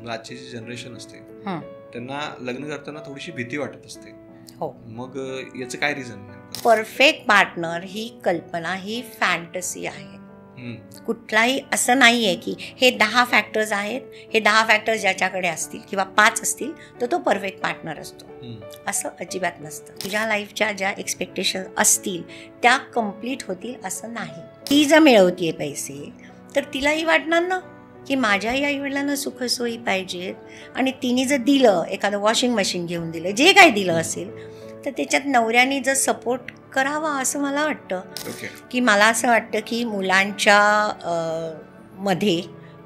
आजची जी जनरेशन असते हं. त्यांना लग्न करताना थोडीशी भीती वाटत असते. हो. मग याचं काय रिझन? परफेक्ट पार्टनर ही कल्पना ही फॅन्टसी आहे. कुठलाही असं नाही आहे की हे 10 फॅक्टर्स आहेत, हे 10 फॅक्टर्स ज्याच्याकडे असतील किंवा 5 असतील तर तो परफेक्ट पार्टनर असतो. असं अजिबात नसतं. तुझ्या लाईफच्या ज्या एक्सपेक्टेशन असतील त्या कम्प्लीट होतील असं नाही. ती जर मिळवतीये पैसे तर तिलाही वाटणार ना की माझ्याही आईवडिलांना सुखसोयी पाहिजेत आणि तिने जर दिलं, एखादं वॉशिंग मशीन घेऊन दिलं, जे काही दिलं असेल तर त्याच्यात नवऱ्याने जर सपोर्ट करावा असं मला वाटतं. की मला असं वाटतं की मुलांच्या मध्ये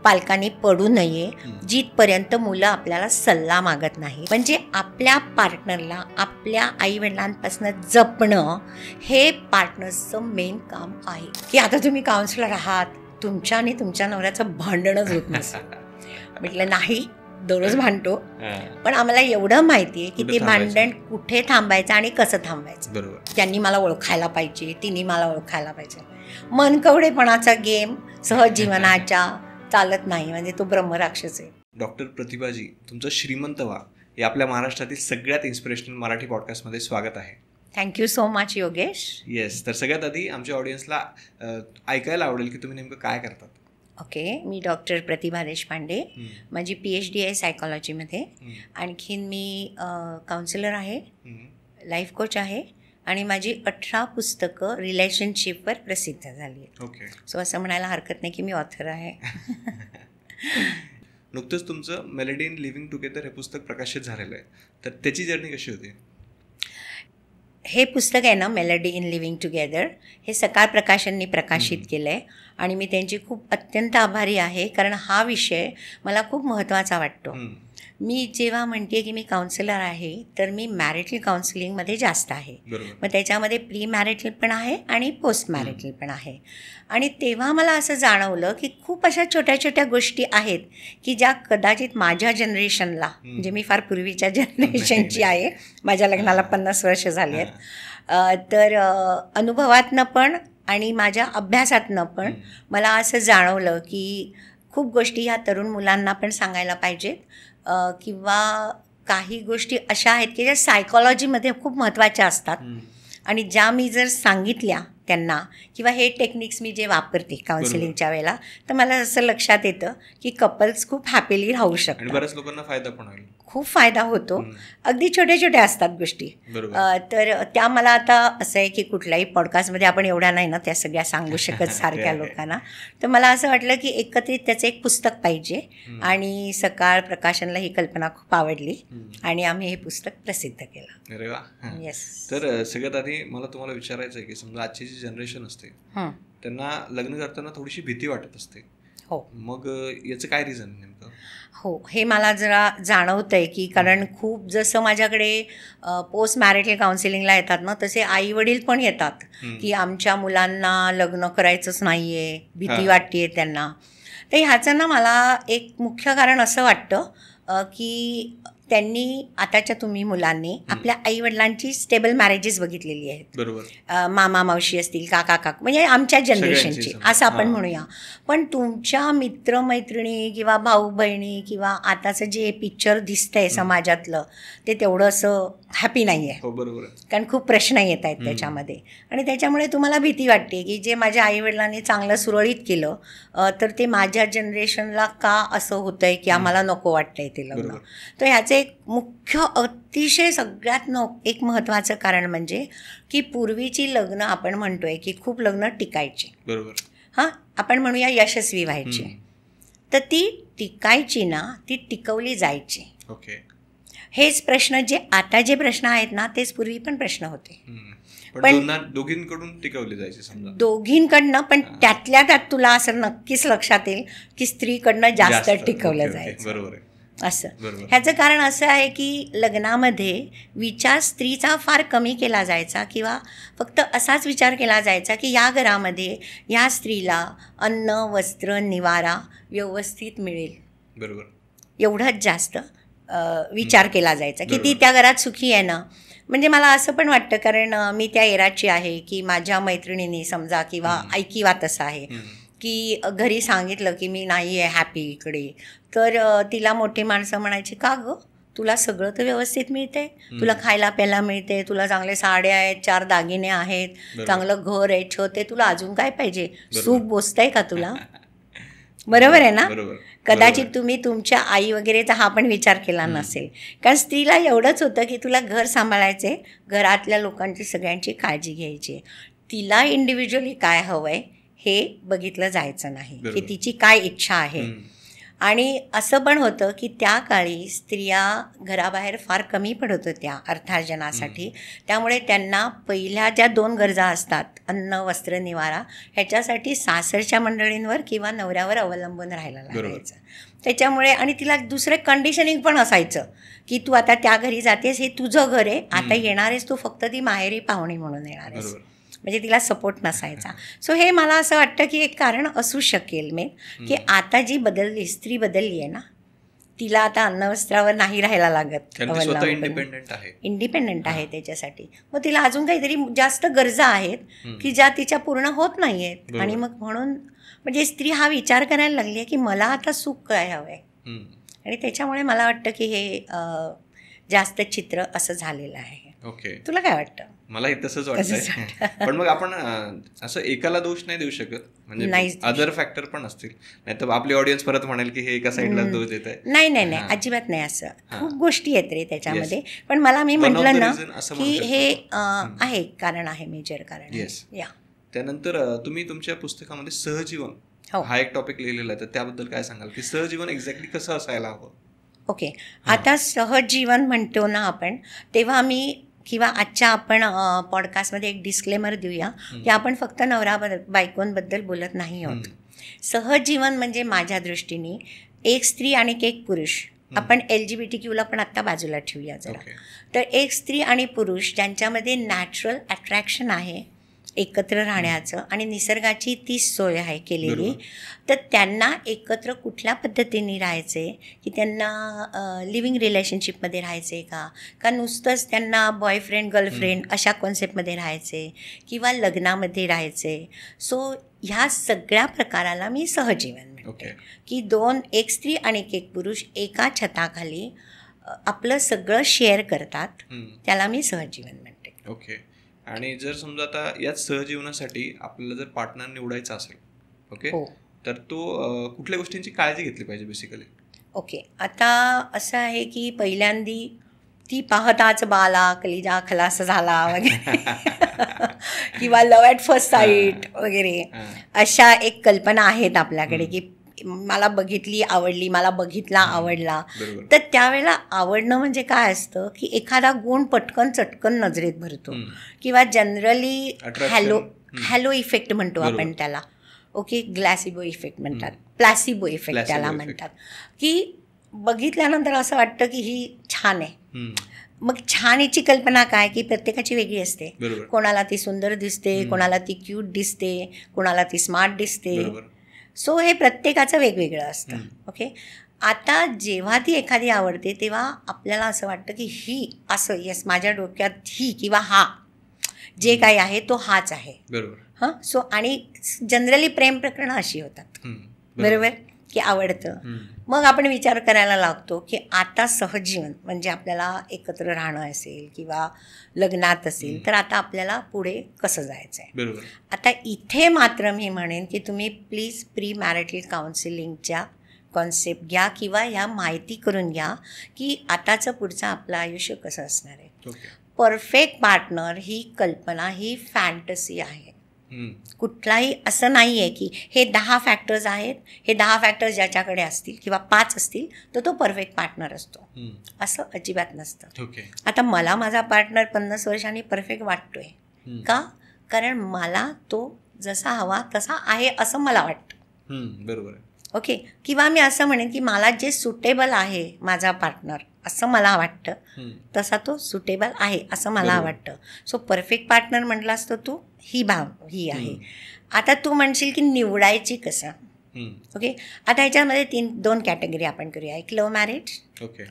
पालकांनी पडू नये जिथपर्यंत मुलं आपल्याला सल्ला मागत नाही. म्हणजे आपल्या पार्टनरला आपल्या आईवडिलांपासून जपणं हे पार्टनर्सचं मेन काम आहे. की आता तुम्ही काउन्सिलर आहात, तुमच्या आणि तुमच्या नवऱ्याचं भांडणच होत नसेल. म्हटलं नाही, दररोज भांडतो, पण आम्हाला एवढं माहिती आहे की ते भांडण कुठे थांबायचं आणि कसं थांबायचं. त्यांनी मला ओळखायला पाहिजे, तिने मला ओळखायला पाहिजे. मनकवडेपणाचा गेम सहज जीवनाच्या चालत नाही, म्हणजे तो ब्रह्मराक्षस आहे. डॉक्टर प्रतिभाजी, तुमचं श्रीमंत व्हा या आपल्या महाराष्ट्रातील सगळ्यात इन्स्पिरेशनल मराठी पॉडकास्टमध्ये स्वागत आहे. Thank you so much Yogesh. Yes, तर सगळ्यात आधी आमच्या ऑडियन्सला ऐकायला आवडेल की तुम्ही नेमकं काय करतात. ओके, मी डॉक्टर प्रतिभा देशपांडे. माझी PhD आहे सायकॉलॉजीमध्ये. आणखीन मी काउन्सिलर आहे, लाईफ कोच आहे आणि माझी 18 पुस्तकं रिलेशनशिपवर प्रसिद्ध झाली आहेत. ओके, सो असं म्हणायला हरकत नाही की मी ऑथर आहे. नुकतंच तुमचं मेलडी इन लिव्हिंग टुगेदर हे पुस्तक प्रकाशित झालेलं आहे, तर त्याची जर्नी कशी होती? हे पुस्तक आहे ना, मेलडी इन लिव्हिंग टुगेदर, हे सकाळ प्रकाशननी प्रकाशित केलं आहे आणि मी त्यांची खूप अत्यंत आभारी आहे, कारण हा विषय मला खूप महत्त्वाचा वाटतो. मी जेव्हा म्हणते की मी काउन्सिलर आहे तर मी मॅरिटल काउन्सिलिंगमध्ये जास्त आहे. मग त्याच्यामध्ये प्री मॅरिटल पण आहे आणि पोस्ट मॅरिटल पण आहे. आणि तेव्हा मला असं जाणवलं की खूप अशा छोट्या छोट्या गोष्टी आहेत की ज्या कदाचित माझ्या जनरेशनला, म्हणजे मी फार पूर्वीच्या जनरेशनची आहे, माझ्या लग्नाला 50 वर्ष झाली आहेत, तर अनुभवातनं पण आणि माझ्या अभ्यासातनं पण मला असं जाणवलं की खूप गोष्टी ह्या तरुण मुलांना पण सांगायला पाहिजेत, किंवा काही गोष्टी अशा आहेत की ज्या सायकॉलॉजीमध्ये खूप महत्त्वाच्या असतात आणि ज्या मी जर सांगितल्या त्यांना, किंवा हे टेक्निक्स मी जे वापरते काउन्सिलिंगच्या वेळेला, तर मला असं लक्षात येतं की कपल्स खूप हॅपीली राहू शकतात. बऱ्याच लोकांना फायदा पण होईल, खूप फायदा होतो. अगदी छोट्या छोट्या असतात गोष्टी. तर त्या मला आता असं आहे की कुठल्याही पॉडकास्टमध्ये आपण एवढ्या नाही ना त्या सगळ्या सांगू शकत सारख्या लोकांना. तर मला असं वाटलं की एकत्रित त्याचं एक पुस्तक पाहिजे आणि सकाळ प्रकाशनला ही कल्पना खूप आवडली आणि आम्ही हे पुस्तक प्रसिद्ध केलं. अरे वा. येस. तर सगळ्यात आधी मला तुम्हाला विचारायचं आहे की समजा आजची जी जनरेशन असते त्यांना लग्न करताना थोडीशी भीती वाटत असते. हो. मग याचं काय रिझन नेमकं? हो, हे मला जरा जाणवतं आहे की कारण खूप जसं माझ्याकडे पोस्ट मॅरिटल काउन्सिलिंगला येतात ना, तसे आई वडील पण येतात की आमच्या मुलांना लग्न करायचंच नाही आहे, भीती वाटते आहे त्यांना. तर ह्याचं ना मला एक मुख्य कारण असं वाटतं की त्यांनी आताच्या तुम्ही मुलांनी आपल्या आईवडिलांची स्टेबल मॅरेजेस बघितलेली आहेत. बरोबर. मामा मावशी असतील, काका काका, म्हणजे आमच्या जनरेशनची असं आपण म्हणूया. पण तुमच्या मित्रमैत्रिणी किंवा भाऊ बहिणी किंवा आताचं जे पिक्चर दिसतंय समाजातलं ते तेवढं असं हॅपी नाही आहे. बरोबर. कारण खूप प्रश्न येत आहेत त्याच्यामध्ये आणि त्याच्यामुळे तुम्हाला भीती वाटते की जे माझ्या आईवडिलांनी चांगलं सुरळीत केलं तर ते माझ्या जनरेशनला का असं होतं आहे की आम्हाला नको वाटतंय ते लग्न. तर ह्याचं एक मुख्य अतिशय सगळ्यात एक महत्त्वाचं कारण म्हणजे की पूर्वीची लग्न आपण म्हणतोय की खूप लग्न टिकायची. बरोबर. हां, आपण म्हणूया यशस्वी व्हायची. तर ती टिकायची ना, ती टिकवली जायची. ओके. हेच प्रश्न जे आता जे प्रश्न आहेत ना तेच पूर्वी पण प्रश्न होते. पण दोघींकडून टिकवले जायचे समजा. दोघींकडनं, पण त्यातल्या त्यात तुला असं नक्कीच लक्षात येईल की स्त्रीकडनं जास्त टिकवलं जायचं. बरोबर. असं. ह्याचं कारण असं आहे की लग्नामध्ये विचार स्त्रीचा फार कमी केला जायचा किंवा फक्त असाच विचार केला जायचा की या घरामध्ये या स्त्रीला अन्न वस्त्र निवारा व्यवस्थित मिळेल. बरोबर. एवढंच जास्त विचार केला जायचा की ती त्या घरात सुखी आहे ना. म्हणजे मला असं पण वाटतं, कारण मी त्या एराची आहे की माझ्या मैत्रिणींनी समजा किंवा ऐकिवात असं आहे की घरी सांगितलं की मी नाही आहे हॅपी इकडे, तर तिला मोठी माणसं म्हणायची का गं, तुला सगळं तर व्यवस्थित मिळते, तुला खायला प्यायला मिळते, तुला चांगले साड्या आहेत, 4 दागिने आहेत, चांगलं घर आहे, छत आहे, तुला अजून काय पाहिजे, सुख बोचतंय का तुला? बरोबर आहे ना? कदाचित तुम्ही तुमच्या आई वगैरेचा हा पण विचार केला नसेल, कारण स्त्रीला एवढंच होतं की तुला घर सांभाळायचे, घरातल्या लोकांची सगळ्यांची काळजी घ्यायची, तिला इंडिव्हिज्युअली काय हवं आहे हे बघितलं जायचं नाही, की तिची काय इच्छा आहे. आणि असं पण होतं की त्या काळी स्त्रिया घराबाहेर फार कमी पडत होत्या अर्थार्जनासाठी, त्यामुळे त्यांना पहिल्या ज्या 2 गरजा असतात, अन्न वस्त्र निवारा, ह्याच्यासाठी सासरच्या मंडळींवर किंवा नवऱ्यावर अवलंबून राहायला लागायचं. त्याच्यामुळे आणि तिला दुसरं कंडिशनिंग पण असायचं की तू आता त्या घरी जातेस, हे तुझं घर आहे, आता येणार आहेस तू फक्त ती माहेरी पाहुणी म्हणून येणार आहेस, म्हणजे तिला सपोर्ट नसायचा. सो हे मला असं वाटतं की एक कारण असू शकेल मेन, की आता जी स्त्री बदलली आहे ना, तिला आता अन्नवस्त्रावर नाही राहायला लागत, इंडिपेंडंट आहे त्याच्यासाठी. मग तिला अजून काहीतरी जास्त गरजा आहेत की ज्या तिच्या पूर्ण होत नाही आहेत, आणि मग म्हणून म्हणजे स्त्री हा विचार करायला लागली आहे की मला आता सुख काय हवं आहे, आणि त्याच्यामुळे मला वाटतं की हे जास्त चित्र असं झालेलं आहे. ओके, तुला काय वाटतं? मलाही तसंच वाटतंय. पण मग आपण असं एकाला दोष नाही देऊ शकत, म्हणजे अदर फॅक्टर पण असतील, नाही तर आपली ऑडियन्स परत म्हणेल की हे एका साईडला दोष देत आहे. नाही, अजिबात नाही, असं खूप गोष्टी आहेत रे त्याच्यामध्ये. पण मला मी म्हटलं ना की हे आहे कारण आहे, मेजर कारण. या त्यानंतर तुम्ही तुमच्या पुस्तकामध्ये सहजीवन हा एक टॉपिक लिहिलेला आहे, तर त्याबद्दल काय सांगाल की सहजीवन एक्झॅक्टली कसं असायला हवं? ओके, आता सहजीवन म्हणतो ना आपण, तेव्हा मी किंवा आजच्या आपण पॉडकास्टमध्ये एक डिस्क्लेमर देऊया की आपण फक्त नवरा बायकोंबद्दल बोलत नाही आहोत. सहजीवन म्हणजे माझ्या दृष्टीने एक स्त्री आणि एक पुरुष, आपण LGBTQ पण आत्ता बाजूला ठेवूया जरा, तर एक स्त्री आणि पुरुष ज्यांच्यामध्ये नॅचरल अट्रॅक्शन आहे एकत्र राहण्याचं आणि निसर्गाची ती सोय आहे केलेली, तर त्यांना एकत्र कुठल्या पद्धतीने राहायचे, की त्यांना लिव्हिंग रिलेशनशिपमध्ये राहायचे का नुसतंच त्यांना बॉयफ्रेंड गर्लफ्रेंड अशा कॉन्सेप्टमध्ये राहायचे, किंवा लग्नामध्ये राहायचे. सो ह्या सगळ्या प्रकाराला मी सहजीवन म्हणते, की एक स्त्री आणि एक पुरुष एका छताखाली आपलं सगळं शेअर करतात, त्याला मी सहजीवन म्हणते. ओके, आणि जर समजा आता याच सहजीवनासाठी आपल्याला जर पार्टनर निवडायचा असेल, ओके, तर तो कुठल्या गोष्टींची काळजी घेतली पाहिजे बेसिकली? ओके, आता असं आहे की पहिल्यांदी ती पाहताच बाला कलिजा खलास झाला वगैरे किंवा लव्ह ॲट फर्स्ट साईट वगैरे अशा एक कल्पना आहेत आपल्याकडे, की मला बघितली आवडली, मला बघितला आवडला. तर त्यावेळेला आवडणं म्हणजे काय असतं की एखादा गुण पटकन चटकन नजरेत भरतो, किंवा जनरली हॅलो इफेक्ट म्हणतो आपण त्याला. ओके, ग्लॅसिबो इफेक्ट म्हणतात, प्लॅसिबो इफेक्ट त्याला म्हणतात, की बघितल्यानंतर असं वाटतं की ही छान आहे. मग छान याची कल्पना काय की प्रत्येकाची वेगळी असते. कोणाला ती सुंदर दिसते, कोणाला ती क्यूट दिसते, कोणाला ती स्मार्ट दिसते. सो हे प्रत्येकाचं वेगवेगळं असतं. ओके, आता जेव्हा ती एखादी आवडते तेव्हा आपल्याला असं वाटतं की ही असं, येस माझ्या डोक्यात ही किंवा हा जे काही आहे तो हाच आहे. हां, सो आणि जनरली प्रेम प्रकरणं अशी होतात, बरोबर, की आवडतं. मग आपण विचार करायला लागतो की आता सहजीवन म्हणजे आपल्याला एकत्र राहणं असेल किंवा लग्नात असेल, तर आता आपल्याला पुढे कसं जायचं आहे. आता इथे मात्र मी म्हणेन की तुम्ही प्लीज प्री मॅरिटल काउन्सिलिंगच्या कॉन्सेप्ट घ्या, किंवा ह्या माहिती करून घ्या की आताचं पुढचं आपलं आयुष्य कसं असणार आहे. परफेक्ट पार्टनर ही कल्पना ही फॅन्टसी आहे. कुठलाही असं नाही आहे की हे 10 फॅक्टर्स आहेत, हे 10 फॅक्टर्स ज्याच्याकडे असतील किंवा 5 असतील तर तो परफेक्ट पार्टनर असतो, असं अजिबात नसतं. आता मला माझा पार्टनर 50 वर्षांनी परफेक्ट वाटतोय का, कारण मला तो जसा हवा तसा आहे असं मला वाटतं. बरोबर. ओके, किंवा मी असं म्हणेन की मला जे सुटेबल आहे माझा पार्टनर असं मला वाटतं, तसा तो सुटेबल आहे असं मला वाटतं. सो परफेक्ट पार्टनर म्हटलास तर तू ही आहे. आता तू म्हणशील की निवडायची कसं, ओके. आता ह्याच्यामध्ये दोन कॅटेगरी आपण करूया, एक लव्ह मॅरेज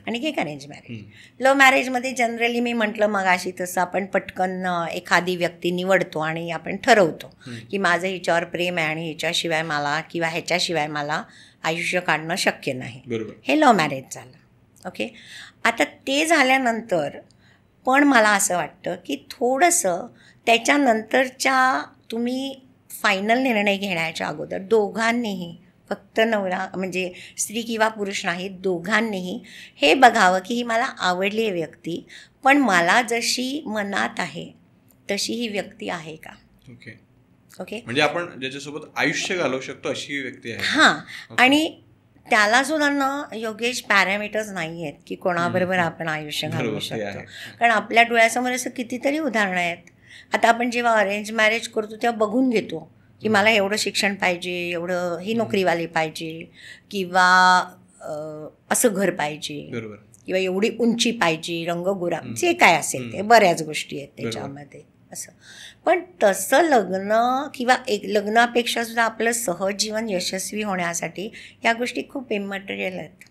आणि एक अरेंज मॅरेज. लव्ह मॅरेजमध्ये जनरली मी म्हटलं मगाशी तसं आपण पटकन एखादी व्यक्ती निवडतो आणि आपण ठरवतो की माझं हिच्यावर प्रेम आहे आणि हिच्याशिवाय मला किंवा ह्याच्याशिवाय मला आयुष्य काढणं शक्य नाही. हे लव्ह मॅरेज झालं. ओके. आता ते झाल्यानंतर पण मला असं वाटतं की थोडंसं त्याच्यानंतरच्या तुम्ही फायनल निर्णय घेण्याच्या अगोदर दोघांनीही, फक्त नवरा म्हणजे स्त्री किंवा पुरुष नाही, दोघांनीही हे बघावं की ही मला आवडली आहे व्यक्ती, पण मला जशी मनात आहे तशी ही व्यक्ती आहे का. ओके. म्हणजे आपण ज्याच्यासोबत आयुष्य घालवू शकतो अशी व्यक्ती आहे. हां. आणि त्याला सुद्धा ना योगेश पॅरामीटर्स नाही आहेत की कोणाबरोबर आपण आयुष्य घालवू शकतो. कारण आपल्या डोळ्यासमोर असं कितीतरी उदाहरणं आहेत. आता आपण जेव्हा अरेंज मॅरेज करतो तेव्हा बघून घेतो की मला एवढं शिक्षण पाहिजे, एवढं ही नोकरीवाली पाहिजे, किंवा असं घर पाहिजे, किंवा एवढी उंची पाहिजे, रंगगोरा, जे काय असेल ते बऱ्याच गोष्टी आहेत त्याच्यामध्ये असं. पण तसं लग्न किंवा एक लग्नापेक्षा सुद्धा आपलं सहज जीवन यशस्वी होण्यासाठी या गोष्टी खूप इमटेरियल आहेत.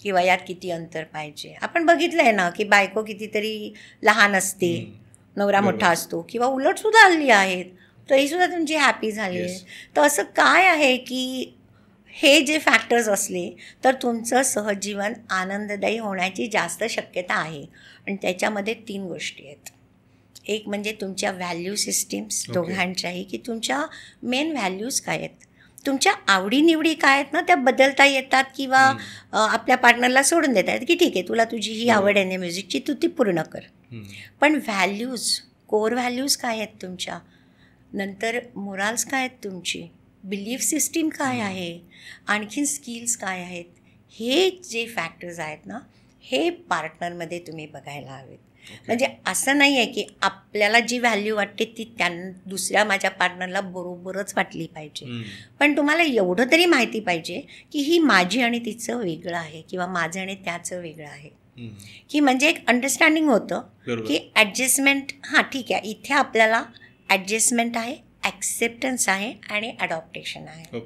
किंवा यात किती अंतर पाहिजे. आपण बघितलं आहे ना की बायको कितीतरी लहान असते, नवरा मोठा असतो, किंवा उलट सुद्धा हल्ली आहेत, तरीसुद्धा तुमची हॅपी झाली आहे. तर असं काय आहे की हे जे फॅक्टर्स असले तर तुमचं सहज जीवन आनंददायी होण्याची जास्त शक्यता आहे. आणि त्याच्यामध्ये 3 गोष्टी आहेत. एक म्हणजे तुमच्या व्हॅल्यू सिस्टीम्स दोघांच्याही, की तुमच्या मेन व्हॅल्यूज काय आहेत, तुमच्या आवडीनिवडी काय आहेत ना त्या बदलता येतात, किंवा आपल्या पार्टनरला सोडून देता येतात की ठीक आहे तुला तुझी ही आवड आहे ना म्युझिकची, तू ती पूर्ण कर. पण व्हॅल्यूज, कोर व्हॅल्यूज काय आहेत तुमच्या, नंतर मोराल्स काय आहेत तुमची, बिलीफ सिस्टीम काय आहे, आणखीन स्किल्स काय आहेत, हे जे फॅक्टर्स आहेत ना हे पार्टनरमध्ये तुम्ही बघायला हवेत. म्हणजे असं नाही आहे की आपल्याला जी व्हॅल्यू वाटते ती दुसऱ्या माझ्या पार्टनरला बरोबरच वाटली पाहिजे, पण तुम्हाला एवढं तरी माहिती पाहिजे की ही माझी आणि तिचं वेगळं आहे, किंवा माझं आणि त्याचं वेगळं आहे, की म्हणजे एक अंडरस्टँडिंग होतं की ॲडजस्टमेंट, हां ठीक आहे इथे आपल्याला ॲडजस्टमेंट आहे, ॲक्सेप्टन्स आहे आणि ॲडॉप्टेशन आहे.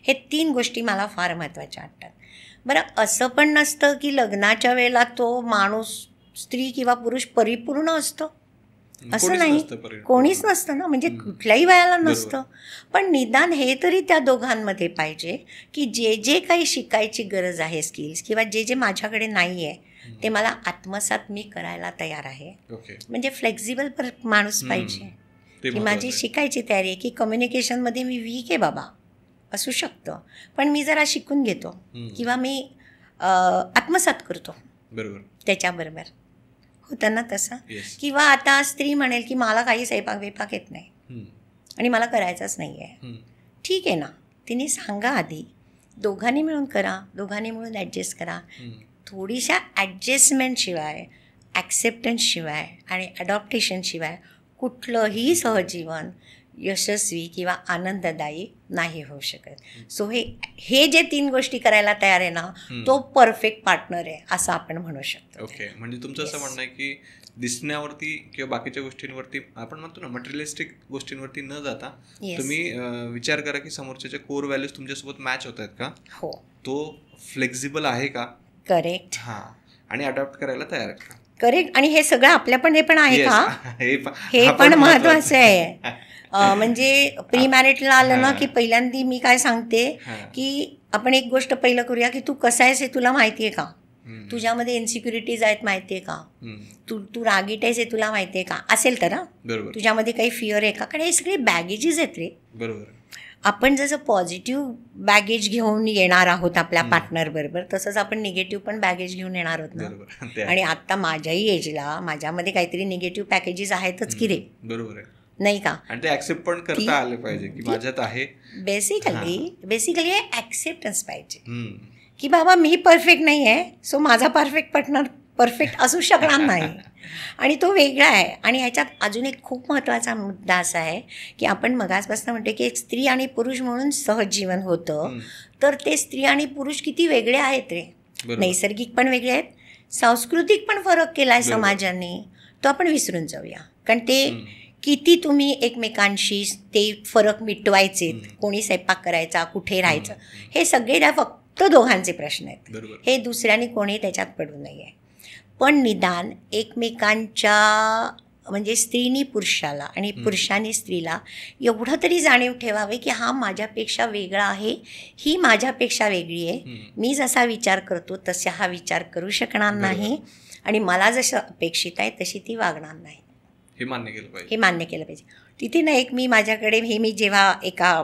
हे 3 गोष्टी मला फार महत्त्वाच्या वाटतात. बरं, असं पण नसतं की लग्नाच्या वेळेला तो माणूस, स्त्री किंवा पुरुष परिपूर्ण असतो, असं नाही, कोणीच नसतं ना, म्हणजे कुठल्याही वयाला नसतं. पण निदान हे तरी त्या दोघांमध्ये पाहिजे की जे जे काही शिकायची गरज आहे स्किल्स, किंवा जे जे माझ्याकडे नाही आहे ते मला आत्मसात मी करायला तयार आहे. म्हणजे फ्लेक्झिबल माणूस पाहिजे, की माझी शिकायची तयारी आहे, की कम्युनिकेशनमध्ये मी वीक आहे बाबा, असू शकतं, पण मी जरा शिकून घेतो किंवा मी आत्मसात करतो त्याच्याबरोबर. होतं ना तसं. किंवा आता स्त्री म्हणेल की मला काही स्वयंपाक येत नाही आणि मला करायचंच नाही आहे. ठीक आहे ना, तिने सांगा आधी, दोघांनी मिळून करा, दोघांनी मिळून ॲडजस्ट करा. थोडीशा ॲडजस्टमेंटशिवाय, ॲक्सेप्टन्सशिवाय आणि ॲडॉप्टेशनशिवाय कुठलंही सहजीवन यशस्वी किंवा आनंददायी नाही होऊ शकत. सो हे जे 3 गोष्टी करायला तयार आहे ना तो परफेक्ट पार्टनर आहे असं आपण म्हणू शकतो. ओके. म्हणजे तुमचं असं म्हणणं आहे की दिसण्यावरती किंवा बाकीच्या गोष्टींवरती, आपण म्हणतो ना मटेरियलिस्टिक गोष्टींवरती न जाता तुम्ही विचार करा की समोरच्या कोर व्हॅल्यूज तुमच्यासोबत मॅच होत आहेत का, हो, तो फ्लेक्झिबल आहे का, करेक्ट, हां, आणि अडॉप्ट करायला तयार आहे का, करेक्ट. आणि हे सगळं आपल्या पण हे पण आहे का, हे पण महत्वाचं आहे. म्हणजे प्री मॅरिटला आलं ना की पहिल्यांदा मी काय सांगते की आपण एक गोष्ट पहिलं करूया की तू कसा आहेस हे तुला माहिती आहे का, तुझ्यामध्ये इन्सिक्युरिटीज आहेत माहिती आहे का, तू रागीट आहेस हे तुला माहिती आहे का, असेल तर तुझ्यामध्ये काही फिअर आहे का, कारण हे सगळे बॅगेजेस आहेत रे. बरोबर. आपण जसं पॉझिटिव्ह बॅगेज घेऊन येणार आहोत आपल्या पार्टनर बरोबर, तसंच आपण निगेटिव्ह पण बॅगेज घेऊन येणार आहोत ना. आणि आता माझ्याही एजला माझ्यामध्ये काहीतरी निगेटिव्ह पॅकेजेस आहेतच की रे. बरोबर आहे, नाही का, आणि ते ऍक्सेप्ट पण करता आले पाहिजे की माझ्यात आहे. बेसिकली हे ऍक्सेप्टन्स पाहिजे की बाबा मी परफेक्ट नाही आहे, सो माझा परफेक्ट पार्टनर परफेक्ट असू शकणार नाही आणि तो वेगळा आहे. आणि ह्याच्यात अजून एक खूप महत्त्वाचा मुद्दा असा आहे की आपण मगाचपासून म्हणतो की एक स्त्री आणि पुरुष म्हणून सहज जीवन होतं, तर ते स्त्री आणि पुरुष किती वेगळे आहेत रे. नैसर्गिक पण वेगळे आहेत, सांस्कृतिक पण फरक केला आहे समाजाने, तो आपण विसरून जाऊया. कारण ते किती तुम्ही एकमेकांशी ते फरक मिटवायचे, कोणी स्वयंपाक करायचा, कुठे राहायचं, हे सगळे त्या फक्त दोघांचे प्रश्न आहेत. हे दुसऱ्याने कोणी त्याच्यात पडू नये. पण निदान एकमेकांच्या म्हणजे स्त्रीनी पुरुषाला आणि पुरुषाने स्त्रीला एवढं तरी जाणीव ठेवावे की हा माझ्यापेक्षा वेगळा आहे, ही माझ्यापेक्षा वेगळी आहे, मी जसा विचार करतो तसा हा विचार करू शकणार नाही आणि मला जसं अपेक्षित आहे तशी ती वागणार नाही. हे मान्य केलं पाहिजे. हे मान्य केलं पाहिजे. तिथे ना एक माझ्याकडे मी जेव्हा एका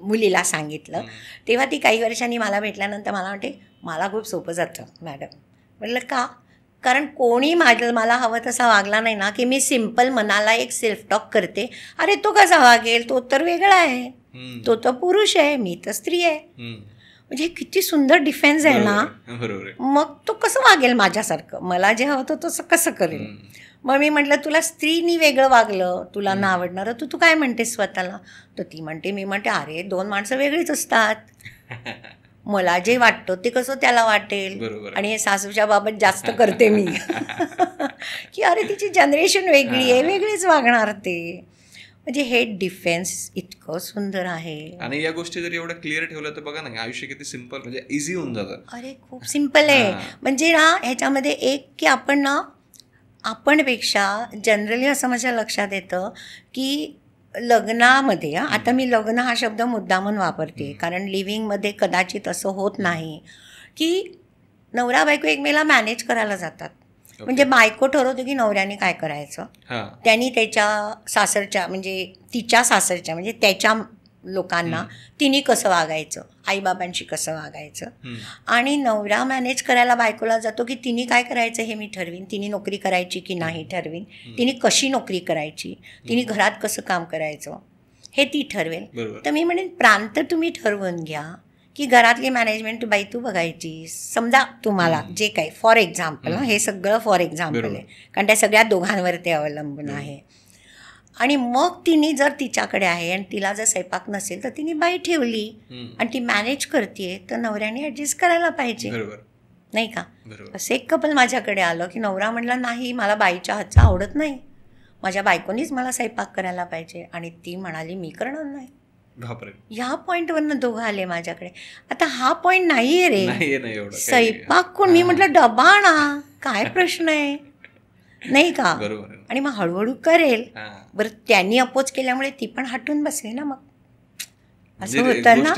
मुलीला सांगितलं तेव्हा ती काही वर्षांनी मला भेटल्यानंतर मला वाटते मला खूप सोपं जातं मॅडम. म्हटलं का? कारण कोणी मला हवं तसा वागला नाही ना की मी सिम्पल मनाला एक सेल्फ टॉक करते, अरे तो कसा वागेल, तो तर वेगळा आहे, तो तर पुरुष आहे, मी तर स्त्री आहे. म्हणजे किती सुंदर डिफेन्स आहे ना. मग तो कसं वागेल माझ्यासारखं, मला जे हवं होतं तसं कसं करेल. मग मी म्हटलं तुला स्त्रीनी वेगळं वागलं, तुला न आवडणारं, तू काय म्हणतेस स्वतःला? तर ती म्हणते, मी म्हणते अरे 2 माणसं वेगळीच असतात, मला जे वाटतं ते कसं त्याला वाटेल. आणि हे सासूच्या बाबत जास्त करते मी की अरे तिची जनरेशन वेगळी आहे, वेगळीच वागणार ते. म्हणजे हे डिफेन्स इतकं सुंदर आहे. आणि या गोष्टी जर एवढं क्लिअर ठेवलं तर बघा ना आयुष्य किती सिम्पल म्हणजे इझी होऊन जातं. अरे खूप सिम्पल आहे. म्हणजे ना ह्याच्यामध्ये एक की आपण ना आपणपेक्षा जनरली असं माझ्या लक्षात येतं की लग्नामध्ये, आता मी लग्न हा शब्द मुद्दामून वापरते कारण लिव्हिंगमध्ये कदाचित असं होत नाही की नवरा बायको एकमेकाला मॅनेज करायला जातात. म्हणजे बायको ठरवते की नवऱ्याने काय करायचं, त्यांनी त्याच्या सासरच्या म्हणजे तिच्या सासरच्या म्हणजे त्याच्या लोकांना तिने कसं वागायचं, आईबाबांशी कसं वागायचं. आणि नवरा मॅनेज करायला बायकोला जातो की तिने काय करायचं हे मी ठरवीन, तिने नोकरी करायची की नाही ठरवीन, तिने कशी नोकरी करायची, तिने घरात कसं काम करायचं हे ती ठरवेल. तर मी म्हणेन प्रांत तुम्ही ठरवून घ्या की घरातली मॅनेजमेंट बाई तू बघायची. समजा तुम्हाला जे काही फॉर एक्झाम्पल, हे सगळं फॉर एक्झाम्पल आहे कारण त्या सगळ्या दोघांवर ते अवलंबून आहे. आणि मग तिने जर तिच्याकडे आहे आणि तिला जर स्वयंपाक नसेल तर तिने बाई ठेवली आणि ती मॅनेज करते तर नवऱ्याने ॲडजस्ट करायला पाहिजे, नाही का? असं एक कपल माझ्याकडे आलं की नवरा म्हणला नाही मला बाईच्या हातचं आवडत नाही, माझ्या बायकोनीच मला स्वयंपाक करायला पाहिजे. आणि ती म्हणाली मी करणार नाही. ह्या पॉईंटवरनं दोघं आले माझ्याकडे. आता हा पॉईंट नाहीये रे, स्वयंपाक कोण, मी म्हटलं डबा आणा, काय प्रश्न आहे, नाही का? आणि मग हळूहळू करेल. बरं त्यांनी अपोज केल्यामुळे ती पण हटून बसली ना. मग असं होतं ना,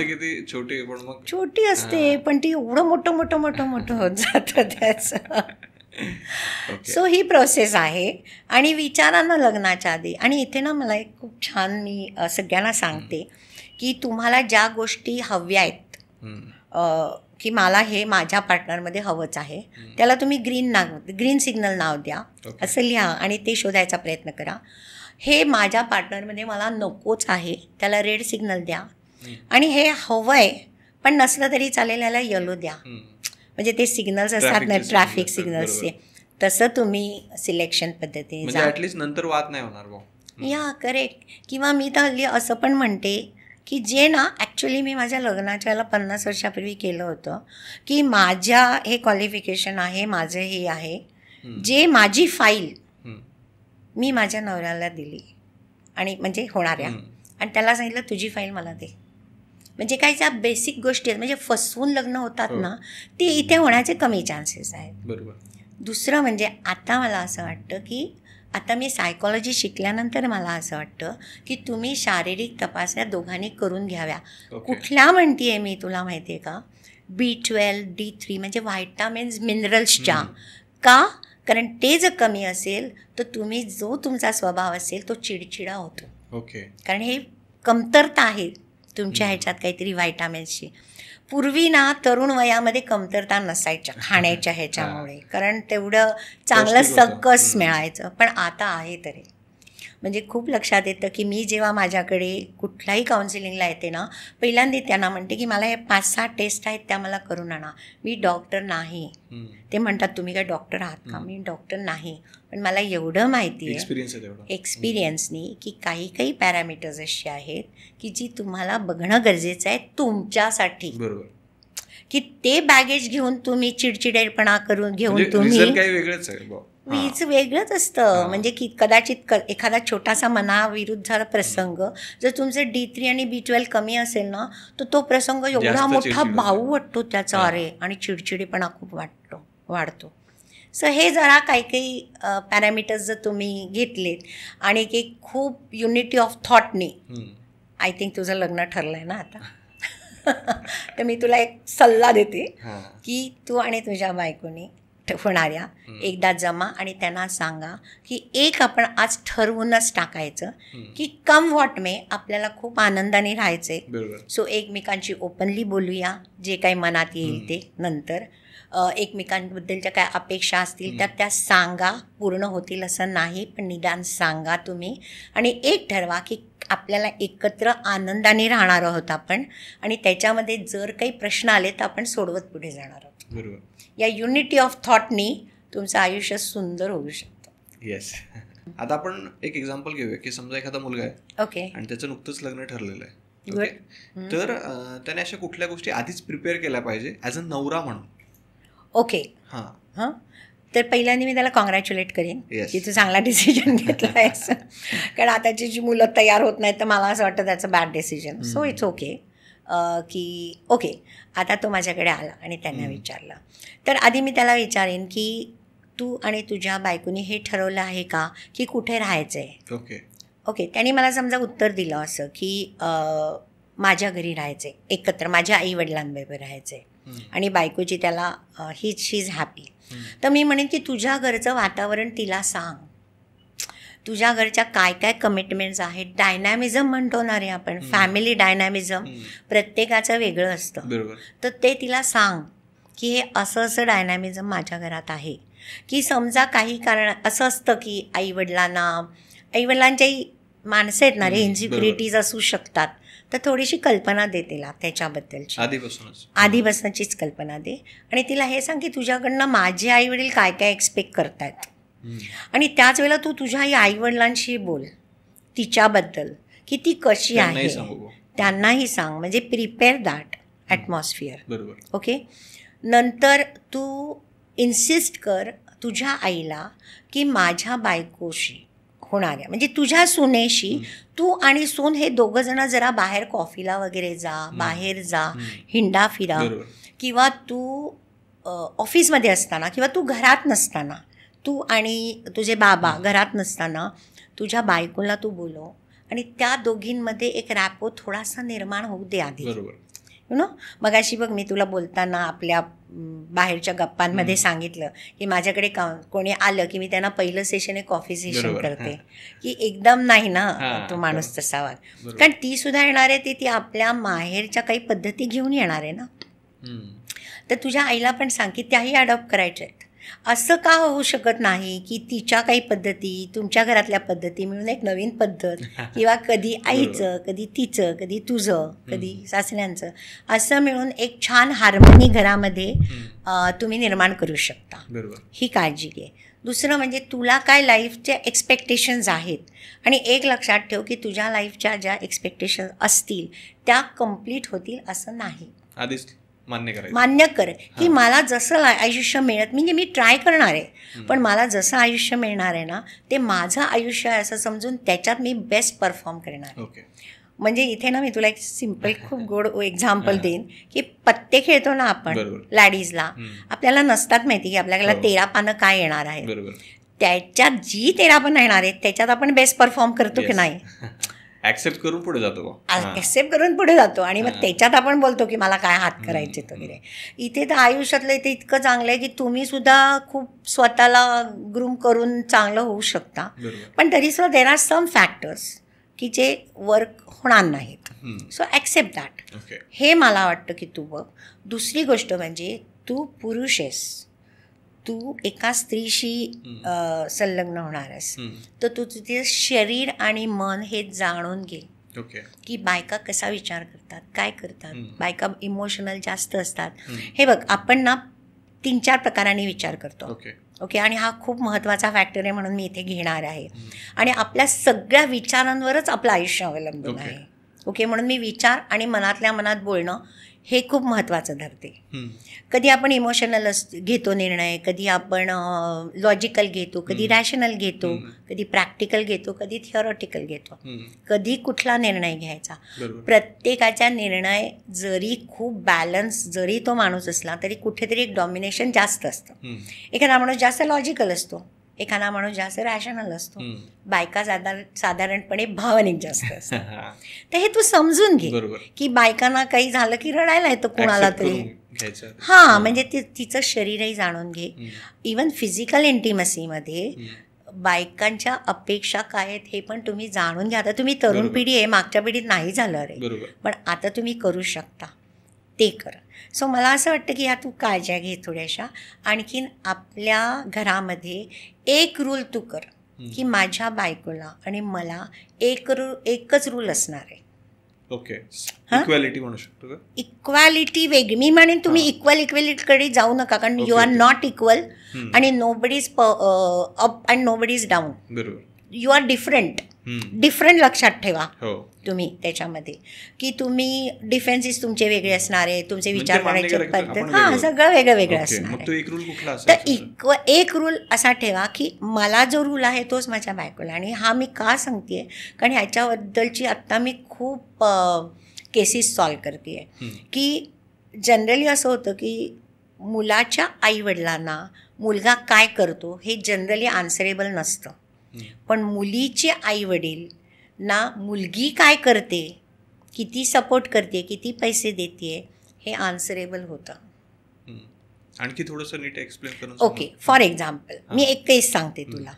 छोटी असते पण ती एवढं मोठं मोठं मोठं मोठं होत जातं त्याचं. सो ही प्रोसेस आहे. आणि विचारांना लग्नाच्या आधी, आणि इथे ना मला एक खूप छान मी सगळ्यांना सांगते की तुम्हाला ज्या गोष्टी हव्या आहेत की मला हे माझ्या पार्टनरमध्ये हवंच आहे, त्याला तुम्ही ग्रीन सिग्नल नाव द्या, असं लिहा आणि ते शोधायचा प्रयत्न करा. हे माझ्या पार्टनरमध्ये मला नकोच आहे, त्याला रेड सिग्नल द्या. आणि हे हवं आहे पण नसलं तरी चालेल, याला येलो द्या. म्हणजे ते सिग्नल्स असतात ना ट्रॅफिक सिग्नल्सचे, तसं तुम्ही सिलेक्शन पद्धतीने जा. नंतर वाद नाही होणार. या करेक्ट. किंवा मी तर हल्ली असं पण म्हणते की जे ना ॲक्च्युली मी माझ्या लग्नाच्या वेळेला 50 वर्षापूर्वी केलं होतं की माझ्या हे क्वालिफिकेशन आहे, माझं हे आहे, जे माझी फाईल मी माझ्या नवऱ्याला दिली आणि म्हणजे होणाऱ्या, आणि त्याला सांगितलं तुझी फाईल मला दे. म्हणजे काय ज्या बेसिक गोष्टी आहेत म्हणजे फसवून लग्न होतात ना, ते इथे होण्याचे कमी चान्सेस आहेत. बरोबर. दुसरं म्हणजे आता मला असं वाटतं की आता मी सायकॉलॉजी शिकल्यानंतर मला असं वाटतं की तुम्ही शारीरिक तपासण्या दोघांनी करून घ्याव्या. कुठल्या म्हणते मी तुला माहिती आहे का? B12, D3 म्हणजे व्हायटामिन्स, मिनरल्सच्या. का? कारण ते जर कमी असेल तर तुम्ही जो तुमचा स्वभाव असेल तो चिडचिडा होतो. कारण हे कमतरता आहे तुमच्या ह्याच्यात काहीतरी व्हायटामिन्सची. पूर्वी ना तरुण वयामध्ये कमतरता नसायच्या खाण्याच्या ह्याच्यामुळे, कारण तेवढं चांगलं सकस मिळायचं. पण आता आहे तरी. म्हणजे खूप लक्षात येतं की मी जेव्हा माझ्याकडे कुठल्याही काउन्सिलिंगला येते ना, पहिल्यांदा त्यांना म्हणते की मला हे 5-6 टेस्ट आहेत त्या मला करून आणा. मी डॉक्टर नाही. ते म्हणतात तुम्ही काय डॉक्टर आहात का? मी डॉक्टर नाही, पण मला एवढं माहिती आहे एक्सपिरियन्सनी की काही काही पॅरामीटर्स अशी आहेत की जी तुम्हाला बघणं गरजेचं आहे तुमच्यासाठी. की ते बॅगेज घेऊन तुम्ही चिडचिडेपणा करून घेऊन म्हणजे तुम्ही result काही वेगळंच आहे बुवा. वीज वेगळंच असतं. म्हणजे की कदाचित एखादा छोटासा मनाविरुद्ध प्रसंग जर तुमचं D3 आणि B12 कमी असेल ना, तर तो प्रसंग एवढा जास्त मोठा चिडचिड भाऊ वाटतो त्याचा, अरे, आणि चिडचिडेपणा खूप वाढतो. सो हे जरा काही काही पॅरामीटर्स जर तुम्ही घेतलेत आणि की खूप युनिटी ऑफ थॉटनी, आय थिंक तुझं लग्न ठरलं आहे ना आता, तर मी तुला एक सल्ला देते की तू आणि तुझ्या बायकोनी होणाऱ्या एकदा जमा आणि त्यांना सांगा की एक आपण आज ठरवूनच टाकायचं की कम व्हॉट मे आपल्याला खूप आनंदाने राहायचे. सो एकमेकांची ओपनली बोलूया, जे काही मनात येईल ते. नंतर एकमेकांबद्दलच्या काय अपेक्षा असतील त्या सांगा. पूर्ण होतील असं नाही, पण निदान सांगा तुम्ही. आणि एक ठरवा की आपल्याला एकत्र आनंदाने राहणार आहोत आपण, आणि त्याच्यामध्ये जर काही प्रश्न आले तर आपण सोडवत पुढे जाणार आहोत. बरोबर. या युनिटी ऑफ थॉटनी तुमचं आयुष्य सुंदर होऊ शकतं. येस. आता आपण एक एक्झाम्पल घेऊया की समजा एखादा मुलगा आहे, ओके, आणि त्याचं नुकतंच लग्न ठरलेलं आहे. ओके, तर त्याने अशा कुठल्या गोष्टी आधीच प्रिपेअर केल्या पाहिजे ॲज अ नवरा म्हणून. ओके, हां. तर पहिल्यांदा मी त्याला कॉंग्रॅच्युलेट करेन की तू चांगला डिसिजन घेतला आहेस. कारण आताची जी मुलं तयार होत नाहीत तर मला असं वाटतं त्याचं bad decision. So it's okay की ओके, आता तो माझ्याकडे आला आणि त्यांना विचारलं, तर आधी मी त्याला विचारेन की तू आणि तुझ्या बायकोनी हे ठरवलं आहे का की कुठे राहायचं आहे. ओके, त्यांनी मला समजा उत्तर दिलं असं की माझ्या घरी राहायचं आहे, एकत्र माझ्या आईवडिलांबरोबर राहायचं आहे, आणि बायकोची त्याला शी इज हॅपी. तर मी म्हणेन की तुझ्या घरचं वातावरण तिला सांग, तुझ्या घरच्या काय काय कमिटमेंट्स आहेत. डायनॅमिझम म्हणतो ना रे आपण, फॅमिली डायनॅमिझम प्रत्येकाचं वेगळं असतं. तर ते तिला सांग की हे असं असं डायनॅमिझम माझ्या घरात आहे. की समजा काही कारण असं असतं की आईवडिलांच्याही माणसं आहेत ना रे, इन्सिक्युरिटीज असू शकतात, तर थोडीशी कल्पना दे तिला त्याच्याबद्दलची, आधीपासूनचीच कल्पना दे. आणि तिला हे सांग की तुझ्याकडनं माझे आईवडील काय काय एक्सपेक्ट करतायत, आणि त्याच वेळेला तू तुझ्या आईवडिलांशी बोल तिच्याबद्दल की ती कशी आहे, त्यांनाही सांग. म्हणजे प्रिपेअर दॅट ॲटमॉस्फिअर. ओके, नंतर तू इन्सिस्ट कर तुझ्या आईला की माझ्या बायकोशी होणाऱ्या, म्हणजे तुझ्या सुनेशी तू आणि सून हे दोघं जण जरा बाहेर कॉफीला वगैरे जा, बाहेर जा, हिंडा फिरा. किंवा तू ऑफिसमध्ये असताना किंवा तू घरात नसताना, तू आणि तुझे बाबा घरात नसताना तुझ्या बायकोला तू बोलव, आणि त्या दोघींमध्ये एक रॅपो थोडासा निर्माण होऊ दे आधी. यु नो, मगाशी बघ मी तुला बोलताना आपल्या बाहेरच्या गप्पांमध्ये सांगितलं की माझ्याकडे कोणी आलं की मी त्यांना पहिलं सेशन एक कॉफी सेशन करते, की एकदम नाही ना तो माणूस तसा वाग. कारण ती सुद्धा येणार आहे, ती आपल्या माहेरच्या काही पद्धती घेऊन येणार आहे ना. तर तुझ्या आईला पण सांग की त्याही अडॉप्ट करायच्या आहेत. असं का होऊ शकत नाही की तिच्या काही पद्धती तुमच्या घरातल्या पद्धती मिळून एक नवीन पद्धत, किंवा कधी आईचं, कधी तिचं, कधी तुझं, कधी सासऱ्यांचं, असं मिळून एक छान हार्मोनी घरामध्ये तुम्ही निर्माण करू शकता. ही काळजी घे. दुसरं म्हणजे तुला काय लाईफचे एक्सपेक्टेशन्स आहेत, आणि एक लक्षात ठेव की तुझ्या लाईफच्या ज्या एक्सपेक्टेशन्स असतील त्या कम्प्लीट होतील असं नाही. आधीच मान्य कर की मला जसं आयुष्य मिळत, म्हणजे मी ट्राय करणार आहे, पण मला जसं आयुष्य मिळणार आहे ना ते माझं आयुष्य आहे असं समजून त्याच्यात मी बेस्ट परफॉर्म करणार. म्हणजे इथे ना मी तुला एक सिम्पल खूप गोड एक्झाम्पल देईन की पत्ते खेळतो ना आपण लॅडीजला, आपल्याला नसतात माहिती की आपल्याला 13 पानं काय येणार आहे, त्याच्यात जी 13 पानं येणार आहेत त्याच्यात आपण बेस्ट परफॉर्म करतो की नाही, ऍक्सेप्ट करून पुढे जातो आणि मग त्याच्यात आपण बोलतो की मला काय हात करायचे वगैरे. इथे तर आयुष्यातलं इथे इतकं चांगलं आहे की तुम्ही सुद्धा खूप स्वतःला ग्रूम करून चांगलं होऊ शकता, पण तरी सुद्धा देर आर सम फॅक्टर्स की जे वर्क होणार नाहीत. So accept that. हे मला वाटतं की तू बघ. दुसरी गोष्ट म्हणजे तू पुरुष आहेस, तू एका स्त्रीशी संलग्न होणार आहेस, तर तू तुझे शरीर आणि मन हे जाणून घे की बायका कसा विचार करतात, काय करतात. बायका इमोशनल जास्त असतात. हे बघ, आपण ना 3-4 प्रकारांनी विचार करतो. ओके, आणि हा खूप महत्त्वाचा फॅक्टर आहे म्हणून मी इथे घेणार आहे. आणि आपल्या सगळ्या विचारांवरच आपलं आयुष्य अवलंबून आहे. ओके, म्हणून मी विचार आणि मनातल्या मनात बोलणं हे खूप महत्त्वाचं ठरते. कधी आपण इमोशनल घेतो निर्णय, कधी आपण लॉजिकल घेतो, कधी रॅशनल घेतो, कधी प्रॅक्टिकल घेतो, कधी थिअरॉटिकल घेतो, कधी कुठला निर्णय घ्यायचा. प्रत्येकाचा निर्णय जरी खूप बॅलन्स जरी तो माणूस असला तरी कुठेतरी एक डॉमिनेशन जास्त असतं. एखादा माणूस जास्त लॉजिकल असतो, एखादा माणूस जास्त रॅशनल असतो, बायका साधारणपणे भावनिक जास्त असतात. तर हे तू समजून घे की बायकांना काही झालं की रडायला येतं कोणाला तरी. हां, म्हणजे तिचं शरीरही जाणून घे. इवन फिजिकल इंटिमसीमध्ये बायकांच्या अपेक्षा काय आहेत हे पण तुम्ही जाणून घ्या. आता तुम्ही तरुण पिढी आहे, मागच्या पिढीत नाही झालं रे, पण आता तुम्ही करू शकता ते करा. सो मला असं वाटतं की ह्या तू काळज्या घे थोड्याशा. आणखीन आपल्या घरामध्ये एक रूल तू कर की माझ्या बायकोला आणि मला एकच रूल असणार आहे. ओके, इक्वॅलिटी म्हणू शकतो का? इक्वॅलिटी वेगळी मी म्हणेन. तुम्ही इक्वॅलिटीकडे जाऊ नका, कारण यू आर नॉट इक्वल आणि nobody is up and nobody is down. बरोबर, यू आर डिफरंट. लक्षात ठेवा तुम्ही त्याच्यामध्ये की तुम्ही डिफेन्सेस तुमचे वेगळे असणार आहे, तुमचे विचार करण्याची पद्धत सगळं वेगळं वेगळं असणार आहे. तर एक रूल असा ठेवा की मला जो रूल आहे तोच माझ्या बायकोला. आणि हा मी का सांगते कारण ह्याच्याबद्दलची आत्ता मी खूप केसेस सॉल्व करते आहे की जनरली असं होतं की मुलाच्या आईवडिलांना मुलगा काय करतो हे जनरली आन्सरेबल नसतं, पण मुलीचे आईवडील ना मुलगी काय करते, किती सपोर्ट करते, किती पैसे देते हे आन्सरेबल होतं. आणखी थोडंसं नीट एक्सप्लेन करून. ओके, फॉर एक्झाम्पल मी एक केस सांगते तुला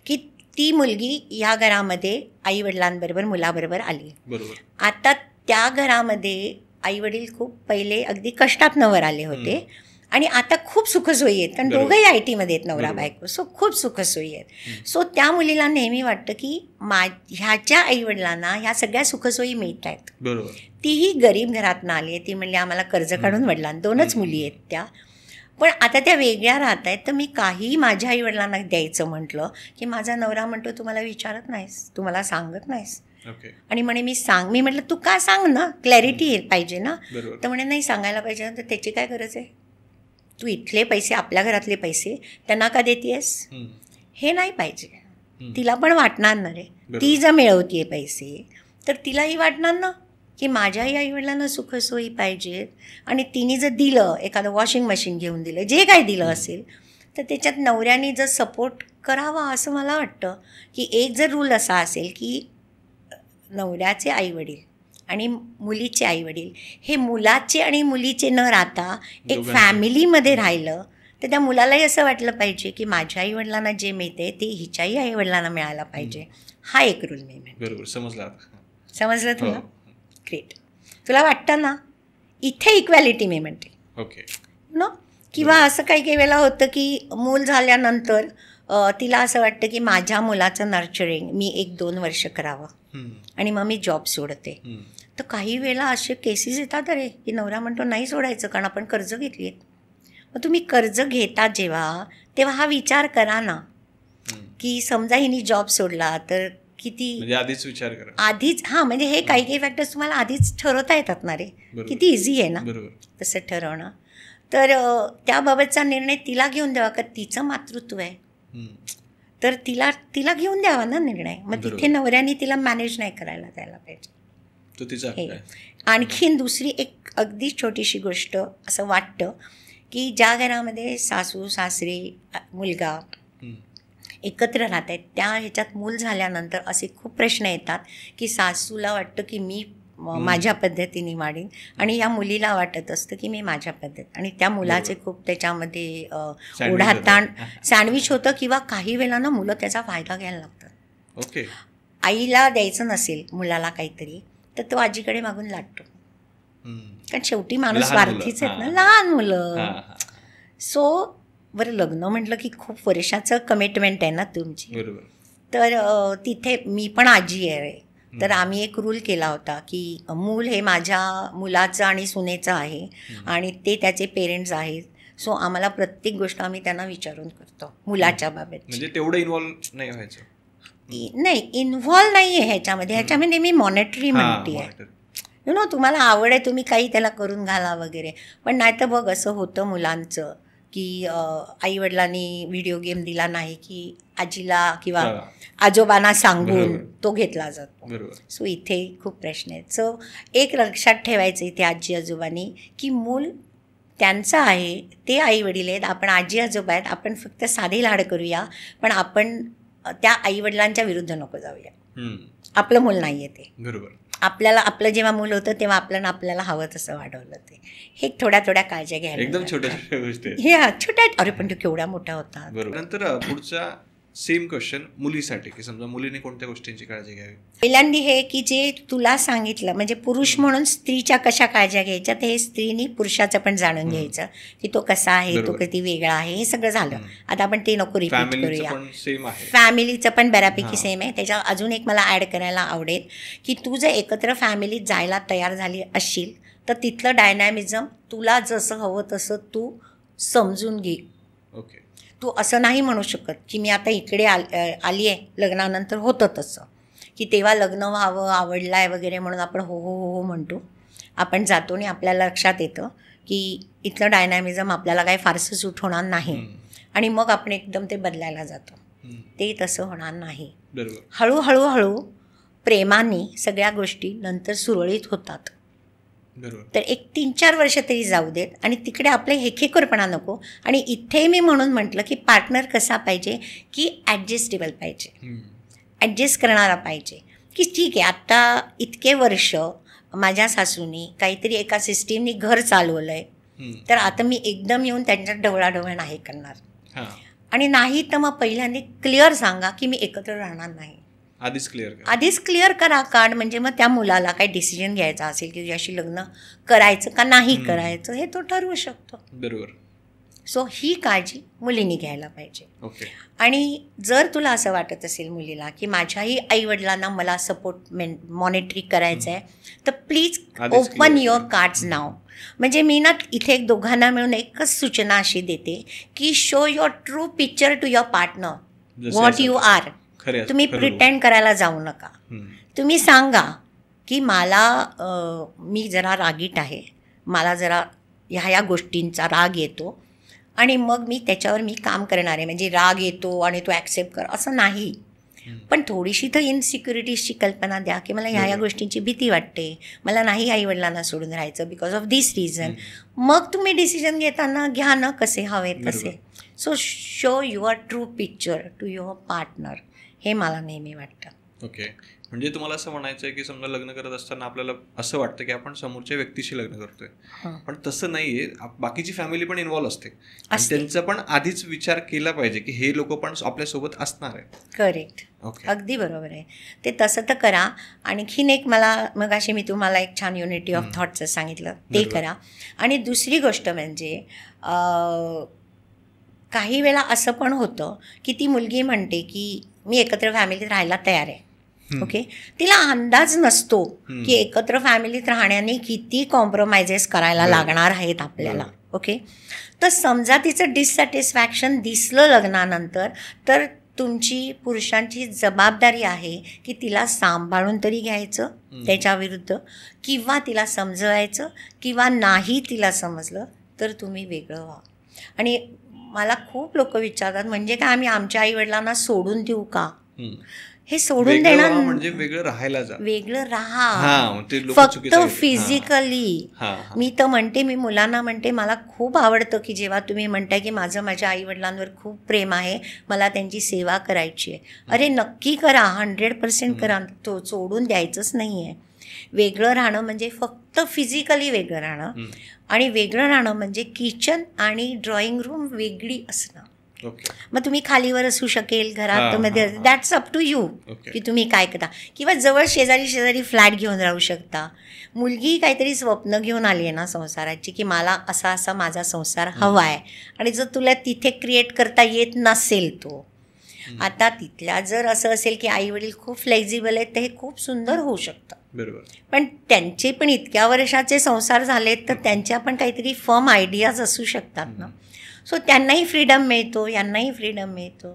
की ती मुलगी ह्या घरामध्ये आईवडिलांबरोबर मुलाबरोबर आली. बरोबर. आता त्या घरामध्ये आईवडील खूप पहिले अगदी कष्टात वर आले होते आणि आता खूप सुखसोयी आहेत, कारण दोघंही IT मध्ये आहेत नवरा बायको. सो खूप सुखसोयी आहेत. सो त्या मुलीला नेहमी वाटतं की ह्याच्या आईवडिलांना ह्या सगळ्या सुखसोयी मिळत आहेत. बरोबर. तीही गरीब घरातनं आली आहे. ती म्हणली आम्हाला कर्ज काढून वडिलांना, 2च मुली आहेत त्या, पण आता त्या वेगळ्या राहत आहेत. तर मी काही माझ्या आईवडिलांना द्यायचं म्हटलं की माझा नवरा म्हणतो तू मला विचारत नाहीस, तू मला सांगत नाहीस. आणि म्हणे मी म्हटलं तू का सांग ना, क्लॅरिटी पाहिजे ना. तर म्हणे नाही सांगायला पाहिजे ना. तर त्याची काय गरज आहे, तू इथले पैसे आपल्या घरातले पैसे त्यांना का देतेस, हे नाही पाहिजे. तिला पण वाटणार ना रे, ती जर मिळवतीये पैसे तर तिलाही वाटणार ना की माझ्याही आईवडिलांना सुखसोयी पाहिजेत. आणि तिने जर दिलं, एखादं वॉशिंग मशीन घेऊन दिलं, जे काय दिलं असेल, तर त्याच्यात नवऱ्याने जर सपोर्ट करावा असं मला वाटतं. की एक जर रूल असा असेल की नवऱ्याचे आईवडील आणि मुलीचे आईवडील हे मुलाचे आणि मुलीचे न राहता एक फॅमिलीमध्ये राहिलं, तर त्या मुलालाही असं वाटलं पाहिजे की माझ्या आईवडिलांना जे मिळते ते हिच्याही आईवडिलांना मिळायला पाहिजे. हा एक रूल मी म्हणते. बरोबर, समजलं तुला? ग्रेट. तुला वाटतं ना इथे इक्वॅलिटी मी म्हणते. Okay no. किंवा असं काही काही वेळेला होतं की मूल झाल्यानंतर तिला असं वाटतं की माझ्या मुलाचं नर्चरिंग मी 1-2 वर्ष करावं आणि मग मी जॉब सोडते. तर काही वेळेला असे केसेस येतात अरे की नवरा म्हणतो नाही सोडायचं कारण आपण कर्ज घेतली आहेत. मग तुम्ही कर्ज घेता जेव्हा तेव्हा हा विचार करा ना की समजा हिने जॉब सोडला तर किती, म्हणजे आधीच विचार करा आधीच. हां, म्हणजे हे काही काही फॅक्टर्स तुम्हाला आधीच ठरवता येतात ना रे. किती इझी आहे ना तसं ठरवणं. तर त्याबाबतचा निर्णय तिला घेऊन द्यावा का तिचं मातृत्व आहे तर तिला घेऊन द्यावा ना निर्णय. मग तिथे नवऱ्याने तिला मॅनेज नाही करायला द्यायला पाहिजे. आणखीन दुसरी एक अगदी छोटीशी गोष्ट असं वाटतं की ज्या घरामध्ये सासू सासरे मुलगा एकत्र राहत आहेत त्या ह्याच्यात मूल झाल्यानंतर असे खूप प्रश्न येतात की सासूला वाटतं की मी माझ्या पद्धतीने वाढीन आणि या मुलीला वाटत असतं की मी माझ्या पद्धत, आणि त्या मुलाचे खूप त्याच्यामध्ये ओढाताण सँडविच होतं. किंवा काही वेळेला ना मुलं त्याचा फायदा घ्यायला लागतात. आईला द्यायचं नसेल मुलाला काहीतरी तर तो आजीकडे मागून लाटतो, कारण शेवटी माणूस स्वार्थीच आहेत ना, लहान मुलं. सो बरं लग्न म्हटलं की खूप वर्षाचं कमिटमेंट आहे ना तुमची. तर तिथे मी पण आजी आहे, तर आम्ही एक रूल केला होता की मूल हे माझ्या मुलाचं आणि सुनेचं आहे आणि ते त्याचे पेरेंट्स आहेत. सो आम्हाला प्रत्येक गोष्ट आम्ही त्यांना विचारून करतो मुलाच्या बाबत. म्हणजे तेवढं इन्व्हॉल्व नाही व्हायचं. नाही, इन्व्हॉल्व नाही आहे ह्याच्यामध्ये. ह्याच्यामध्ये मी मॉनिटरी म्हणते आहे. तुम्हाला आवड आहे, तुम्ही काही त्याला करून घाला वगैरे. पण नाही तर बघ असं होतं मुलांचं की आईवडिलांनी व्हिडिओ गेम दिला नाही की आजीला किंवा आजोबांना सांगून तो घेतला जातो. सो इथे खूप प्रश्न आहेत. सो एक लक्षात ठेवायचं इथे आजी आजोबांनी की मूल त्यांचं आहे, ते आईवडील आहेत, आपण आजी आजोबा आहेत, आपण फक्त साधे लाड करूया, पण आपण त्या आईवडिलांच्या विरुद्ध नको जाऊया. आपलं मूल नाही आहे ते. बरोबर. आपल्याला आपलं जेव्हा मूल होतं तेव्हा आपल्याला हवं तसं वाढवलं ते. हे थोड्या काळज्या घ्यायला. एकदम छोट्या छोट्या गोष्टी. हे छोट्या, अरे पण तो केवढा मोठा होता. बरोबर. नंतर पुढचा सेम क्वेश्चन मुलीसाठी, की समजा मुलीने कोणत्या गोष्टींची काळजी घ्यावी. पहिल्यांदा हे की जे तुला सांगितलं म्हणजे पुरुष म्हणून स्त्रीच्या कशा काळज्या घ्यायच्या, ते स्त्रीनी पुरुषाचं पण जाणून घ्यायचं की तो कसा आहे, तो किती वेगळा आहे, हे सगळं झालं. आता आपण ते नको रिपीट करूया. फॅमिलीचं पण बऱ्यापैकी सेम आहे. त्याच्या अजून एक मला ॲड करायला आवडेल की तू जर एकत्र फॅमिलीत जायला तयार झाली असशील तर तिथलं डायनॅमिझम तुला जसं हवं तसं तू समजून घे. ओके. तू असं नाही म्हणू शकत की मी आता इकडे आली आहे, लग्नानंतर होतं तसं की तेव्हा लग्न व्हावं, आवडलं आहे वगैरे म्हणून आपण हो हो हो हो म्हणतो. आपण जातो आणि आपल्याला लक्षात येतं की इथलं डायनॅमिझम आपल्याला काही फारसं सूट होणार नाही आणि मग आपण एकदम ते बदलायला जातो. ते तसं होणार नाही. हळूहळू प्रेमाने सगळ्या गोष्टी नंतर सुरळीत होतात. तर एक 3-4 वर्ष तरी जाऊ देत आणि तिकडे आपले हेखेखोरपणा नको. आणि इथे मी म्हणून म्हटलं की पार्टनर कसा पाहिजे की ॲडजस्टेबल पाहिजे, ॲडजस्ट करणारा पाहिजे. की ठीक आहे आता इतके वर्ष माझ्या सासूनी काहीतरी एका सिस्टीमनी घर चालवलं आहे, तर आता मी एकदम येऊन त्यांच्यात ढवळाढवळ नाही करणार. आणि नाही तर मग पहिल्यांदा क्लिअर सांगा की मी एकत्र राहणार नाही. आधीच क्लिअर करा कार्ड. म्हणजे मग त्या मुलाला काही डिसिजन घ्यायचा असेल की तुझ्याशी लग्न करायचं का नाही करायचं हे तो ठरवू शकतो. बरोबर. सो ही काळजी मुलींनी घ्यायला पाहिजे. आणि जर तुला असं वाटत असेल मुलीला की माझ्याही आईवडिलांना मला सपोर्ट मॉनिटरी करायचं आहे तर प्लीज ओपन युअर कार्ड्स नाव. म्हणजे मी ना इथे एक दोघांना मिळून एकच सूचना अशी देते की show your true picture to your partner what you are. तुम्ही प्रिटेंड करायला जाऊ नका. तुम्ही सांगा की मी जरा रागीट आहे, मला जरा ह्या गोष्टींचा राग येतो आणि मग त्याच्यावर मी काम करणार आहे. म्हणजे राग येतो आणि तो ॲक्सेप्ट कर असं नाही, पण थोडीशी तर इनसिक्युरिटीजची कल्पना द्या की मला ह्या गोष्टींची भीती वाटते, मला नाही आईवडिलांना सोडून राहायचं बिकॉज ऑफ दिस रिझन. मग तुम्ही डिसिजन घेताना घ्या ना कसे हवे तसे. So show your true picture to your partner, हे मला नेहमी वाटतं. ओके. म्हणजे तुम्हाला असं म्हणायचं आहे की समजा लग्न करत असताना आपल्याला असं वाटतं की आपण समोरच्या व्यक्तीशी लग्न करतोय, पण तसं नाहीये. बाकीची फॅमिली पण इन्व्हॉल्व्ह असते आणि त्यांचा पण आधीच विचार केला पाहिजे की हे लोक पण आपल्यासोबत असणार आहे. करेक्ट. अगदी बरोबर आहे. ते तसं तर करा. आणखीन एक मला मगाशी मी तुम्हाला एक छान युनिटी ऑफ थॉट्सचं सांगितलं ते करा. आणि दुसरी गोष्ट म्हणजे काही वेळा असं पण होतं की ती मुलगी म्हणते की मी एकत्र फॅमिलीत राहायला तयार आहे. ओके. तिला अंदाज नसतो की एकत्र फॅमिलीत राहण्याने किती कॉम्प्रोमाइजेस करायला लागणार आहेत आपल्याला. ओके. तर समजा तिचं डिससॅटिस्फॅक्शन दिसलं लग्नानंतर तर तुमची पुरुषांची जबाबदारी आहे की तिला सांभाळून तरी घ्यायचं त्याच्या विरुद्ध, किंवा तिला समजवायचं, किंवा नाही तिला समजलं तर तुम्ही वेगळं व्हा. आणि मला खूप लोक विचारतात म्हणजे काय आम्ही आमच्या आईवडिलांना सोडून देऊ का. हे सोडून देणार म्हणजे वेगळं राहायला जा, वेगळं राहा, फक्त फिजिकली. मी तर म्हणते, मी मुलांना म्हणते मला खूप आवडतं की जेव्हा तुम्ही म्हणताय की माझं माझ्या आईवडिलांवर खूप प्रेम आहे, मला त्यांची सेवा करायची आहे. अरे नक्की करा, 100% करा. तो सोडून द्यायचंच नाही आहे. वेगळं राहणं म्हणजे फक्त फिजिकली वेगळं राहणं, आणि वेगळं राहणं म्हणजे किचन आणि ड्रॉइंग रूम वेगळी असणं. मग तुम्ही खालीवर असू शकेल घरात मध्ये, दॅट्स अप टू यू की तुम्ही काय करता. किंवा जवळ शेजारी फ्लॅट घेऊन राहू शकता. मुलगी काहीतरी स्वप्न घेऊन आली आहे ना संसाराची की मला असा असा माझा संसार हवा आहे, आणि जर तुला तिथे क्रिएट करता येत नसेल तो, आता तिथल्या जर असं असेल की आई वडील खूप फ्लेक्झिबल आहेत तर हे खूप सुंदर होऊ शकतं. बरोबर. पण त्यांचे पण इतक्या वर्षाचे संसार झालेत तर त्यांच्या पण काहीतरी फर्म आयडियाज असू शकतात ना. सो त्यांनाही फ्रीडम मिळतो, यांनाही फ्रीडम मिळतो.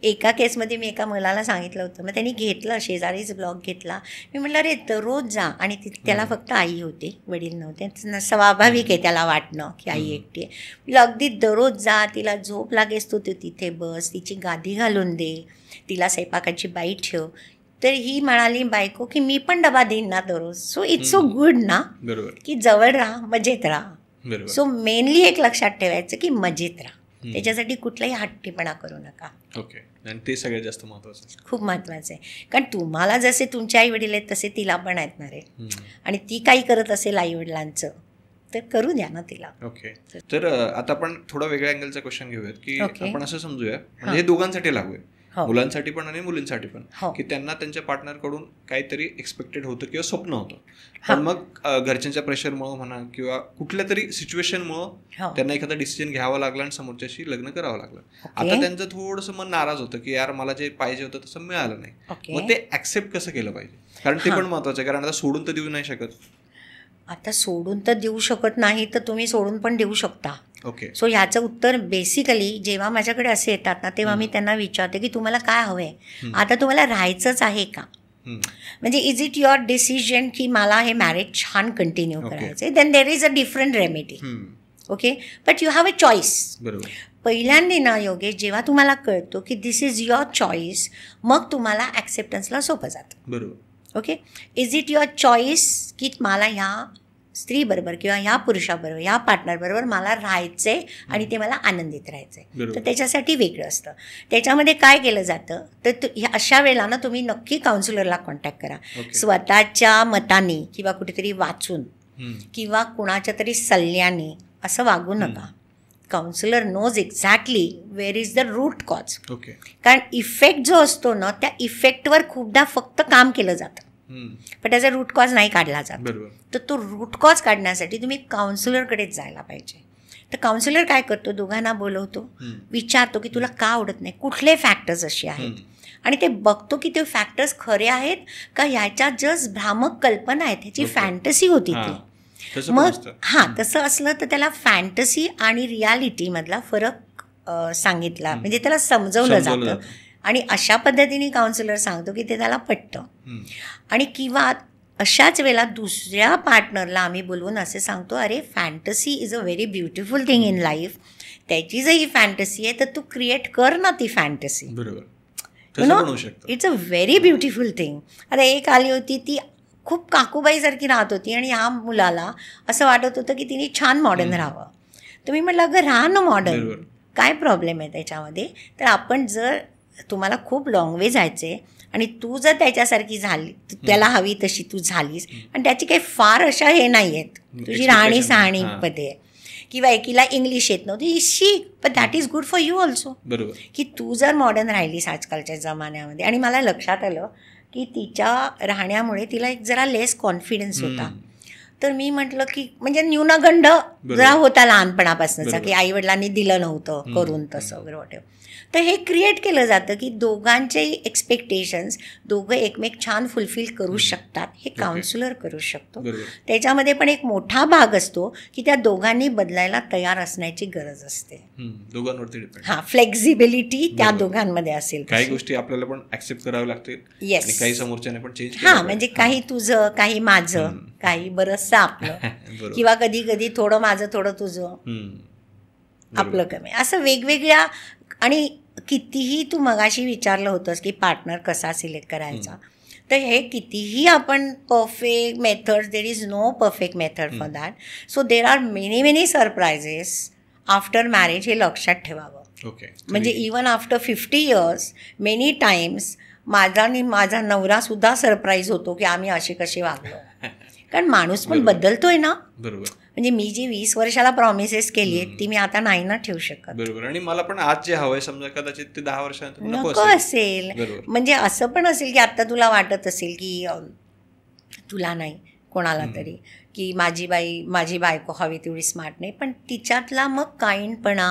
एका केसमध्ये मी एका मुलाला सांगितलं होतं, मग त्यांनी घेतलं, शेजारीच ब्लॉग घेतला. मी म्हटलं अरे दररोज जा, आणि त्याला फक्त आई होती, वडील नव्हते. स्वाभाविक आहे त्याला वाटणं की आई एकटी आहे. म्हटलं अगदी दररोज जा, तिला झोप लागेस तू तिथे बस, तिची गादी घालून दे, तिला स्वयंपाकाची बाई ठेव. तर ही म्हणाली बायको की मी पण डबा देईन ना दररोज. सो इट्स सो गुड ना की जवळ राहा, मजेत राहा. सो मेनली एक लक्षात ठेवायचं की मजेत राहा, त्याच्यासाठी कुठलाही हट्टीपणा करू नका. ओके. आणि ते सगळ्यात जास्त महत्त्वाचं, खूप महत्त्वाचं आहे. कारण तुम्हाला जसे तुमचे आई वडील आहेत तसे तिला पण आहेत ना रे, आणि ती काही करत असेल आई वडिलांचं तर करू द्या ना तिला. ओके. तर आता आपण थोडा वेगळ्या अँगलचा क्वेश्चन घेऊयात की आपण असं समजूया, म्हणजे हे दोघांसाठी लागू आहे, मुलांसाठी पण आणि मुलींसाठी पण, की त्यांना त्यांच्या पार्टनरकडून काहीतरी एक्सपेक्टेड होतं किंवा स्वप्न होतं, पण मग घरच्यांच्या प्रेशरमुळे म्हणा किंवा कुठल्या तरी सिच्युएशनमुळे त्यांना एखादा डिसिजन घ्यावा लागला आणि समोरच्याशी लग्न करावं लागलं. आता त्यांचं थोडंसं मन नाराज होतं की यार मला जे पाहिजे होतं तसं मिळालं नाही. मग ते ऍक्सेप्ट कसं केलं पाहिजे, कारण ते पण महत्वाचं आहे, कारण आता सोडून तर देऊ नाही शकत. आता सोडून तर देऊ शकत नाही, तर तुम्ही सोडून पण देऊ शकता. ओके. सो ह्याचं उत्तर बेसिकली जेव्हा माझ्याकडे असे येतात ना, तेव्हा मी त्यांना विचारते की तुम्हाला काय हवं आहे, आता तुम्हाला राहायचंच आहे का, म्हणजे इज इट युअर डिसिजन की मला हे मॅरेज छान कंटिन्यू करायचं आहे, then there is a different remedy. Okay, but you have a choice. पहिल्यांदा ना योगेश, जेव्हा तुम्हाला कळतो की दिस इज युअर चॉईस, मग तुम्हाला ॲक्सेप्टन्सला सोपं जातं. बरोबर. Okay, is it your choice की मला ह्या स्त्रीबरोबर किंवा ह्या पुरुषाबरोबर, ह्या पार्टनरबरोबर मला राहायचं आहे आणि ते मला आनंदित राहायचं आहे, तर त्याच्यासाठी वेगळं असतं. त्याच्यामध्ये काय केलं जातं, तर अशा वेळेला ना तुम्ही नक्की काउन्सिलरला कॉन्टॅक्ट करा. स्वतःच्या मताने किंवा कुठेतरी वाचून किंवा कुणाच्या तरी सल्ल्याने असं वागू नका. Counsellor knows exactly where is the root cause. कारण इफेक्ट जो असतो ना, त्या इफेक्टवर खूपदा फक्त काम केलं जातं, पण त्याचा रूट कॉज नाही काढला जात. तर तो रूट कॉज काढण्यासाठी तुम्ही काउन्सिलरकडेच जायला पाहिजे. तर काउन्सिलर काय करतो, दोघांना बोलवतो, विचारतो की तुला का आवडत नाही, कुठले फॅक्टर्स असे आहेत, आणि ते बघतो की ते फॅक्टर्स खरे आहेत का ह्याच्या जस्ट भ्रामक कल्पना आहेत, ह्याची फॅन्टसी होती ती. मग तसं असलं तर त्याला फॅन्टसी आणि रियालिटीमधला फरक सांगितला, म्हणजे त्याला समजवलं जातं, आणि अशा पद्धतीने काउन्सिलर सांगतो की ते त्याला पटतं. आणि किंवा अशाच वेळेला दुसऱ्या पार्टनरला आम्ही बोलवून असे सांगतो, अरे fantasy is a very beautiful thing in life, त्याची जर ही फॅन्टसी आहे तर तू क्रिएट कर ना ती fantasy. It's a very beautiful thing. आता एक आली होती, ती खूप काकूबाईसारखी राहत होती आणि ह्या मुलाला असं वाटत होतं की तिने छान मॉडर्न राहावं. तुम्ही म्हटलं अगं राहा ना मॉडर्न, काय प्रॉब्लेम आहे त्याच्यामध्ये. तर आपण जर तुम्हाला खूप लाँग वे जायचे आणि तू जर त्याच्यासारखी झाली, त्याला हवी तशी तू झालीस, आणि त्याची काही फार अशा हे नाही आहेत, तुझी राहणी सहाणीमध्ये किंवा एकीला इंग्लिश येत नव्हती, शिक, पण that is good for you also. बरोबर की तू जर मॉडर्न राहिलीस आजकालच्या जमान्यामध्ये. आणि मला लक्षात आलं की तिच्या राहण्यामुळे तिला एक जरा लेस कॉन्फिडन्स होता. तर मी म्हटलं की म्हणजे न्यूनगंड जरा होता लहानपणापासूनचा, की आईवडिलांनी दिलं नव्हतं करून तसं वगैरे वाटेल. तर हे क्रिएट केलं जातं की दोघांचे एक्सपेक्टेशन्स दोघं एकमेक छान फुलफिल करू शकतात, हे काउन्सिलर करू शकतो. त्याच्यामध्ये पण एक मोठा भाग असतो की त्या दोघांनी बदलायला तयार असण्याची गरज असते, दोघांवरती डिपेंड. हां, फ्लेक्झिबिलिटी त्या दोघांमध्ये असेल. काही गोष्टी आपल्याला पण ऍक्सेप्ट कराव्या लागतील, येस, काही समोरच्याने पण चेंज. हां, म्हणजे काही तुझं, काही माझं, काही बरंचसं आपलं, किंवा कधी कधी थोडं माझं थोडं तुझं, आपलं कमी, असं वेगवेगळ्या. आणि कितीही तू मगाशी विचारलं होतंस की पार्टनर कसा सिलेक्ट करायचा, तर हे कितीही आपण perfect methods, there is no perfect method for that. So there are many surprises after marriage, हे लक्षात ठेवावं. म्हणजे even after 50 years many times माझा नवरासुद्धा सरप्राईज होतो की आम्ही असे कसे वागलो. कारण माणूस पण बदलतोय ना. बरोबर. म्हणजे मी जी 20 वर्षाला प्रॉमिसेस केली आहेत ती मी आता नाही ना ठेवू शकत. बरोबर. आणि मला पण आज जे हवंय समजा कदाचित ते 10 वर्षानंतर नको असेल. म्हणजे असं पण असेल की आता तुला वाटत असेल की तुला नाही, कोणाला तरी, की माझी बायको हवी तेवढी स्मार्ट नाही, पण तिच्यातला मग काइंडपणा,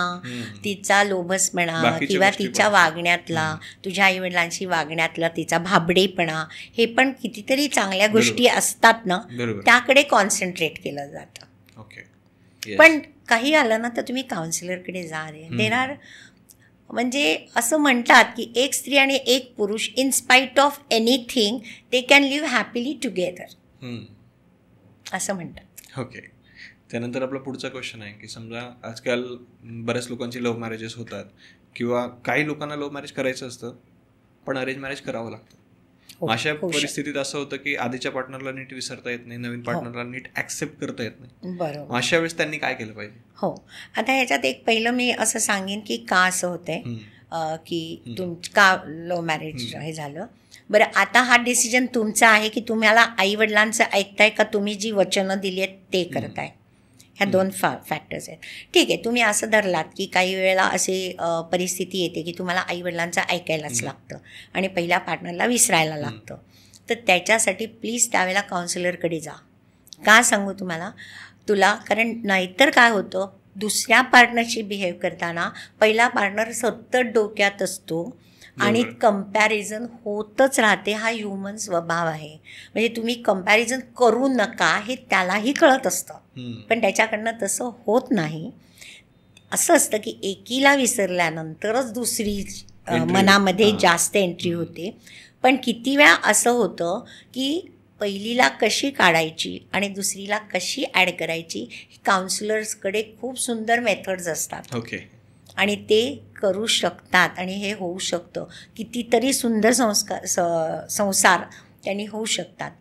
तिचा लोभसपणा किंवा तिच्या वागण्यातला, तुझ्या आईवडिलांशी वागण्यातला तिचा भाबडेपणा, हे पण कितीतरी चांगल्या गोष्टी असतात ना, त्याकडे कॉन्सन्ट्रेट केलं जातं. पण काही आलं ना तर तुम्ही काउन्सिलरकडे जा रे. देर आर म्हणजे असं म्हणतात की एक स्त्री आणि एक पुरुष in spite of anything they can live happily together असं म्हणतात. ओके. त्यानंतर आपला पुढचा क्वेश्चन आहे की समजा आजकाल बऱ्याच लोकांची लव्ह मॅरेजेस होतात किंवा काही लोकांना लव्ह मॅरेज करायचं असतं पण अरेंज मॅरेज करावं लागतं. अशा परिस्थितीत असं होतं की आधीच्या पार्टनरला नीट विसरता येत नाही, नवीन पार्टनरला नीट ऍक्सेप्ट करता येत नाही. बरोबर. अशा वेळेस त्यांनी काय केलं पाहिजे? हो, आता ह्याच्यात एक पहिलं मी असं सांगेन की का असं होतंय की का लव्ह मॅरेज हे झालं. बरं, आता हा डिसिजन तुमचा आहे की तुम्हाला आईवडिलांचं ऐकताय का तुम्ही जी वचनं दिली आहेत ते करताय. ह्या दोन फॅक्टर्स आहेत. ठीक आहे, तुम्ही असं धरलात की काही वेळेला असे परिस्थिती येते की तुम्हाला आईवडिलांचं ऐकायलाच लागतं आणि पहिल्या पार्टनरला विसरायला लागतं. तर त्याच्यासाठी प्लीज त्यावेळेला काउन्सिलरकडे जा. का सांगू तुला, कारण नाहीतर काय होतं, दुसऱ्या पार्टनरशी बिहेव करताना पहिला पार्टनर सतत डोक्यात असतो आणि कंपॅरिझन होतच राहते. हा ह्युमन स्वभाव आहे. म्हणजे तुम्ही कंपॅरिझन करू नका हे त्यालाही कळत असतं, पण त्याच्याकडनं तसं होत नाही. असं असतं की एकीला विसरल्यानंतरच दुसरी मनामध्ये जास्त एंट्री होते. पण किती वेळा असं होतं की पहिलीला कशी काढायची आणि दुसरीला कशी ॲड करायची, काउन्सिलर्सकडे खूप सुंदर मेथड्स असतात. ओके. आणि ते करू शकतात आणि हे होऊ शकतं. कितीतरी सुंदर संसार त्यांनी होऊ शकतात.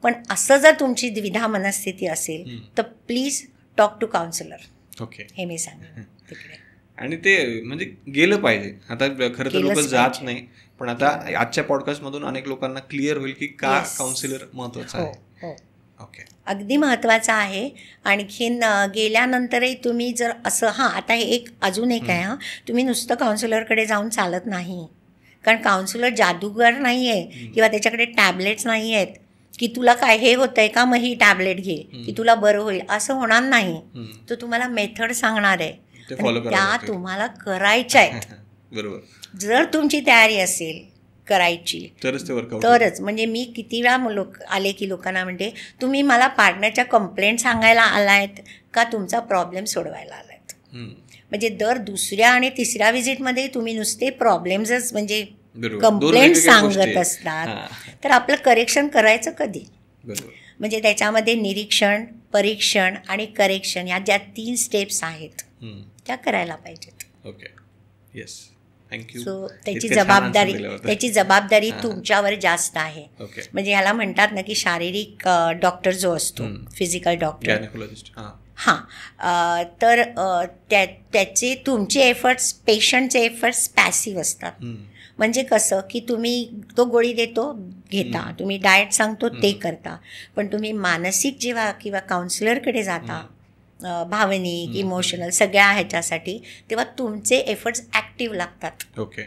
पण असं जर तुमची द्विधा मनस्थिती असेल तर please talk to counsellor. Okay, हे मी सांगेन तिकडे. आणि ते म्हणजे गेलं पाहिजे. आता खरं तर लोक जात नाही, पण आता आजच्या पॉडकास्टमधून अनेक लोकांना क्लिअर होईल की का काउन्सिलर महत्वाचा आहे. ओके, अगदी महत्त्वाचं आहे. आणखीन गेल्यानंतरही तुम्ही जर असं आता हे एक अजून एक आहे तुम्ही नुसतं काउन्सिलरकडे जाऊन चालत नाही. कारण काउन्सिलर जादूगर नाही आहे किंवा त्याच्याकडे टॅबलेट्स नाही आहेत की तुला काय हे होतंय का मग ही टॅबलेट घे की तुला बरं होईल, असं होणार नाही. तो तुम्हाला मेथड सांगणार आहे, त्या तुम्हाला करायच्या आहेत. बरोबर. जर तुमची तयारी असेल करायची तरच. म्हणजे मी किती वेळा आले की लोकांना म्हणते, तुम्ही मला पार्टनरच्या कंप्लेंट सांगायला आलायत का तुमचा प्रॉब्लेम सोडवायला आलायत. म्हणजे दर दुसऱ्या आणि तिसऱ्या व्हिजिटमध्ये तुम्ही नुसते प्रॉब्लेम्सच म्हणजे कंप्लेंट सांगत असतात, तर आपलं करेक्शन करायचं कधी. म्हणजे त्याच्यामध्ये निरीक्षण, परीक्षण आणि करेक्शन या ज्या 3 स्टेप्स आहेत त्या करायला पाहिजेत. Okay, yes, thank you. सो त्याची जबाबदारी तुमच्यावर जास्त आहे. म्हणजे ह्याला म्हणतात ना की शारीरिक डॉक्टर जो असतो, फिजिकल डॉक्टर, तर त्याचे तुमचे एफर्ट्स, पेशंटचे एफर्ट्स पॅसिव्ह असतात. म्हणजे कसं की तुम्ही तो गोळी देतो घेता, तुम्ही डाएट सांगतो ते करता, पण तुम्ही मानसिक जेव्हा किंवा काउन्सिलरकडे जाता, भावनिक, इमोशनल सगळ्या ह्याच्यासाठी, तेव्हा तुमचे एफर्ट्स ॲक्टिव्ह लागतात. ओके,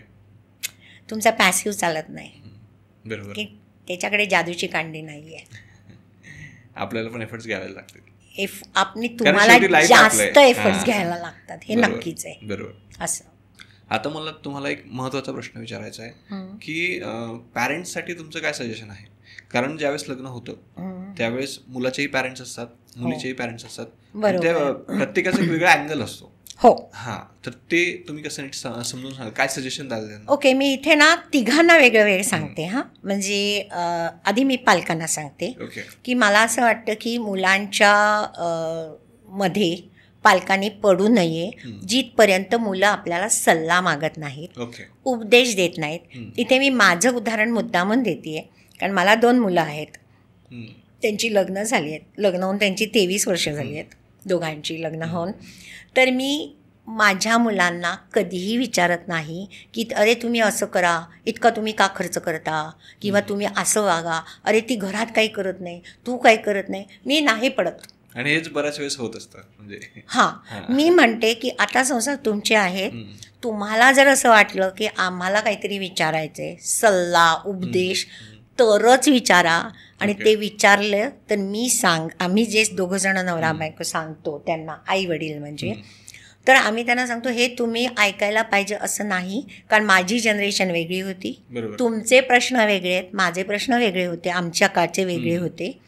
तुमचा पॅसिव्ह चालत नाही. बरोबर. की त्याच्याकडे जादूची कांडी नाही आहे. आपल्याला पण एफर्ट्स घ्यावे लागतात. तुम्हाला जास्त एफर्ट्स घ्यायला लागतात, हे नक्कीच आहे. बरोबर. असं. आता मला तुम्हाला एक महत्त्वाचा प्रश्न विचारायचा आहे की पॅरेंट्ससाठी तुमचं काय सजेशन आहे? कारण ज्यावेळेस लग्न होतं त्यावेळेस मुलाचेही पॅरेंट्स असतात, मुलीचेही पॅरेंट्स असतात, प्रत्येकाचा एक वेगळा अँगल असतो. हो. तर ते तुम्ही कसं नीट समजून सांगा, काय सजेशन द्याल त्यांना? ओके, मी इथे ना तिघांना वेगळं वेगळं सांगते. म्हणजे आधी मी पालकांना सांगते की मला असं वाटतं की मुलांच्या मध्ये पालकांनी पडू नये जिथपर्यंत मुलं आपल्याला सल्ला मागत नाहीत, उपदेश देत नाहीत. इथे मी माझं उदाहरण मुद्दामून देते, कारण मला 2 मुलं आहेत, त्यांची लग्न झाली आहेत, लग्न होऊन त्यांची 23 वर्ष झाली आहेत दोघांची लग्न होऊन. तर मी माझ्या मुलांना कधीही विचारत नाही की अरे तुम्ही असं करा, इतका तुम्ही का खर्च करता, किंवा तुम्ही असं वागा, अरे ती घरात काही करत नाही, तू काही करत नाही. मी नाही पडत. आणि हेच बऱ्याच वेळेस होत असतं. म्हणजे मी म्हणते की आता संसार तुमचे आहेत, तुम्हाला जर असं वाटलं की आम्हाला काहीतरी विचारायचंय, सल्ला उपदेश, तरच विचारा. आणि ते विचारलं तर आम्ही जे 2 जण नवरा बायको सांगतो त्यांना, आई वडील म्हणजे, तर आम्ही त्यांना सांगतो हे तुम्ही ऐकायला पाहिजे असं नाही, कारण माझी जनरेशन वेगळी होती, तुमचे प्रश्न वेगळे आहेत, माझे प्रश्न वेगळे होते, आमच्या काळचे वेगळे होते.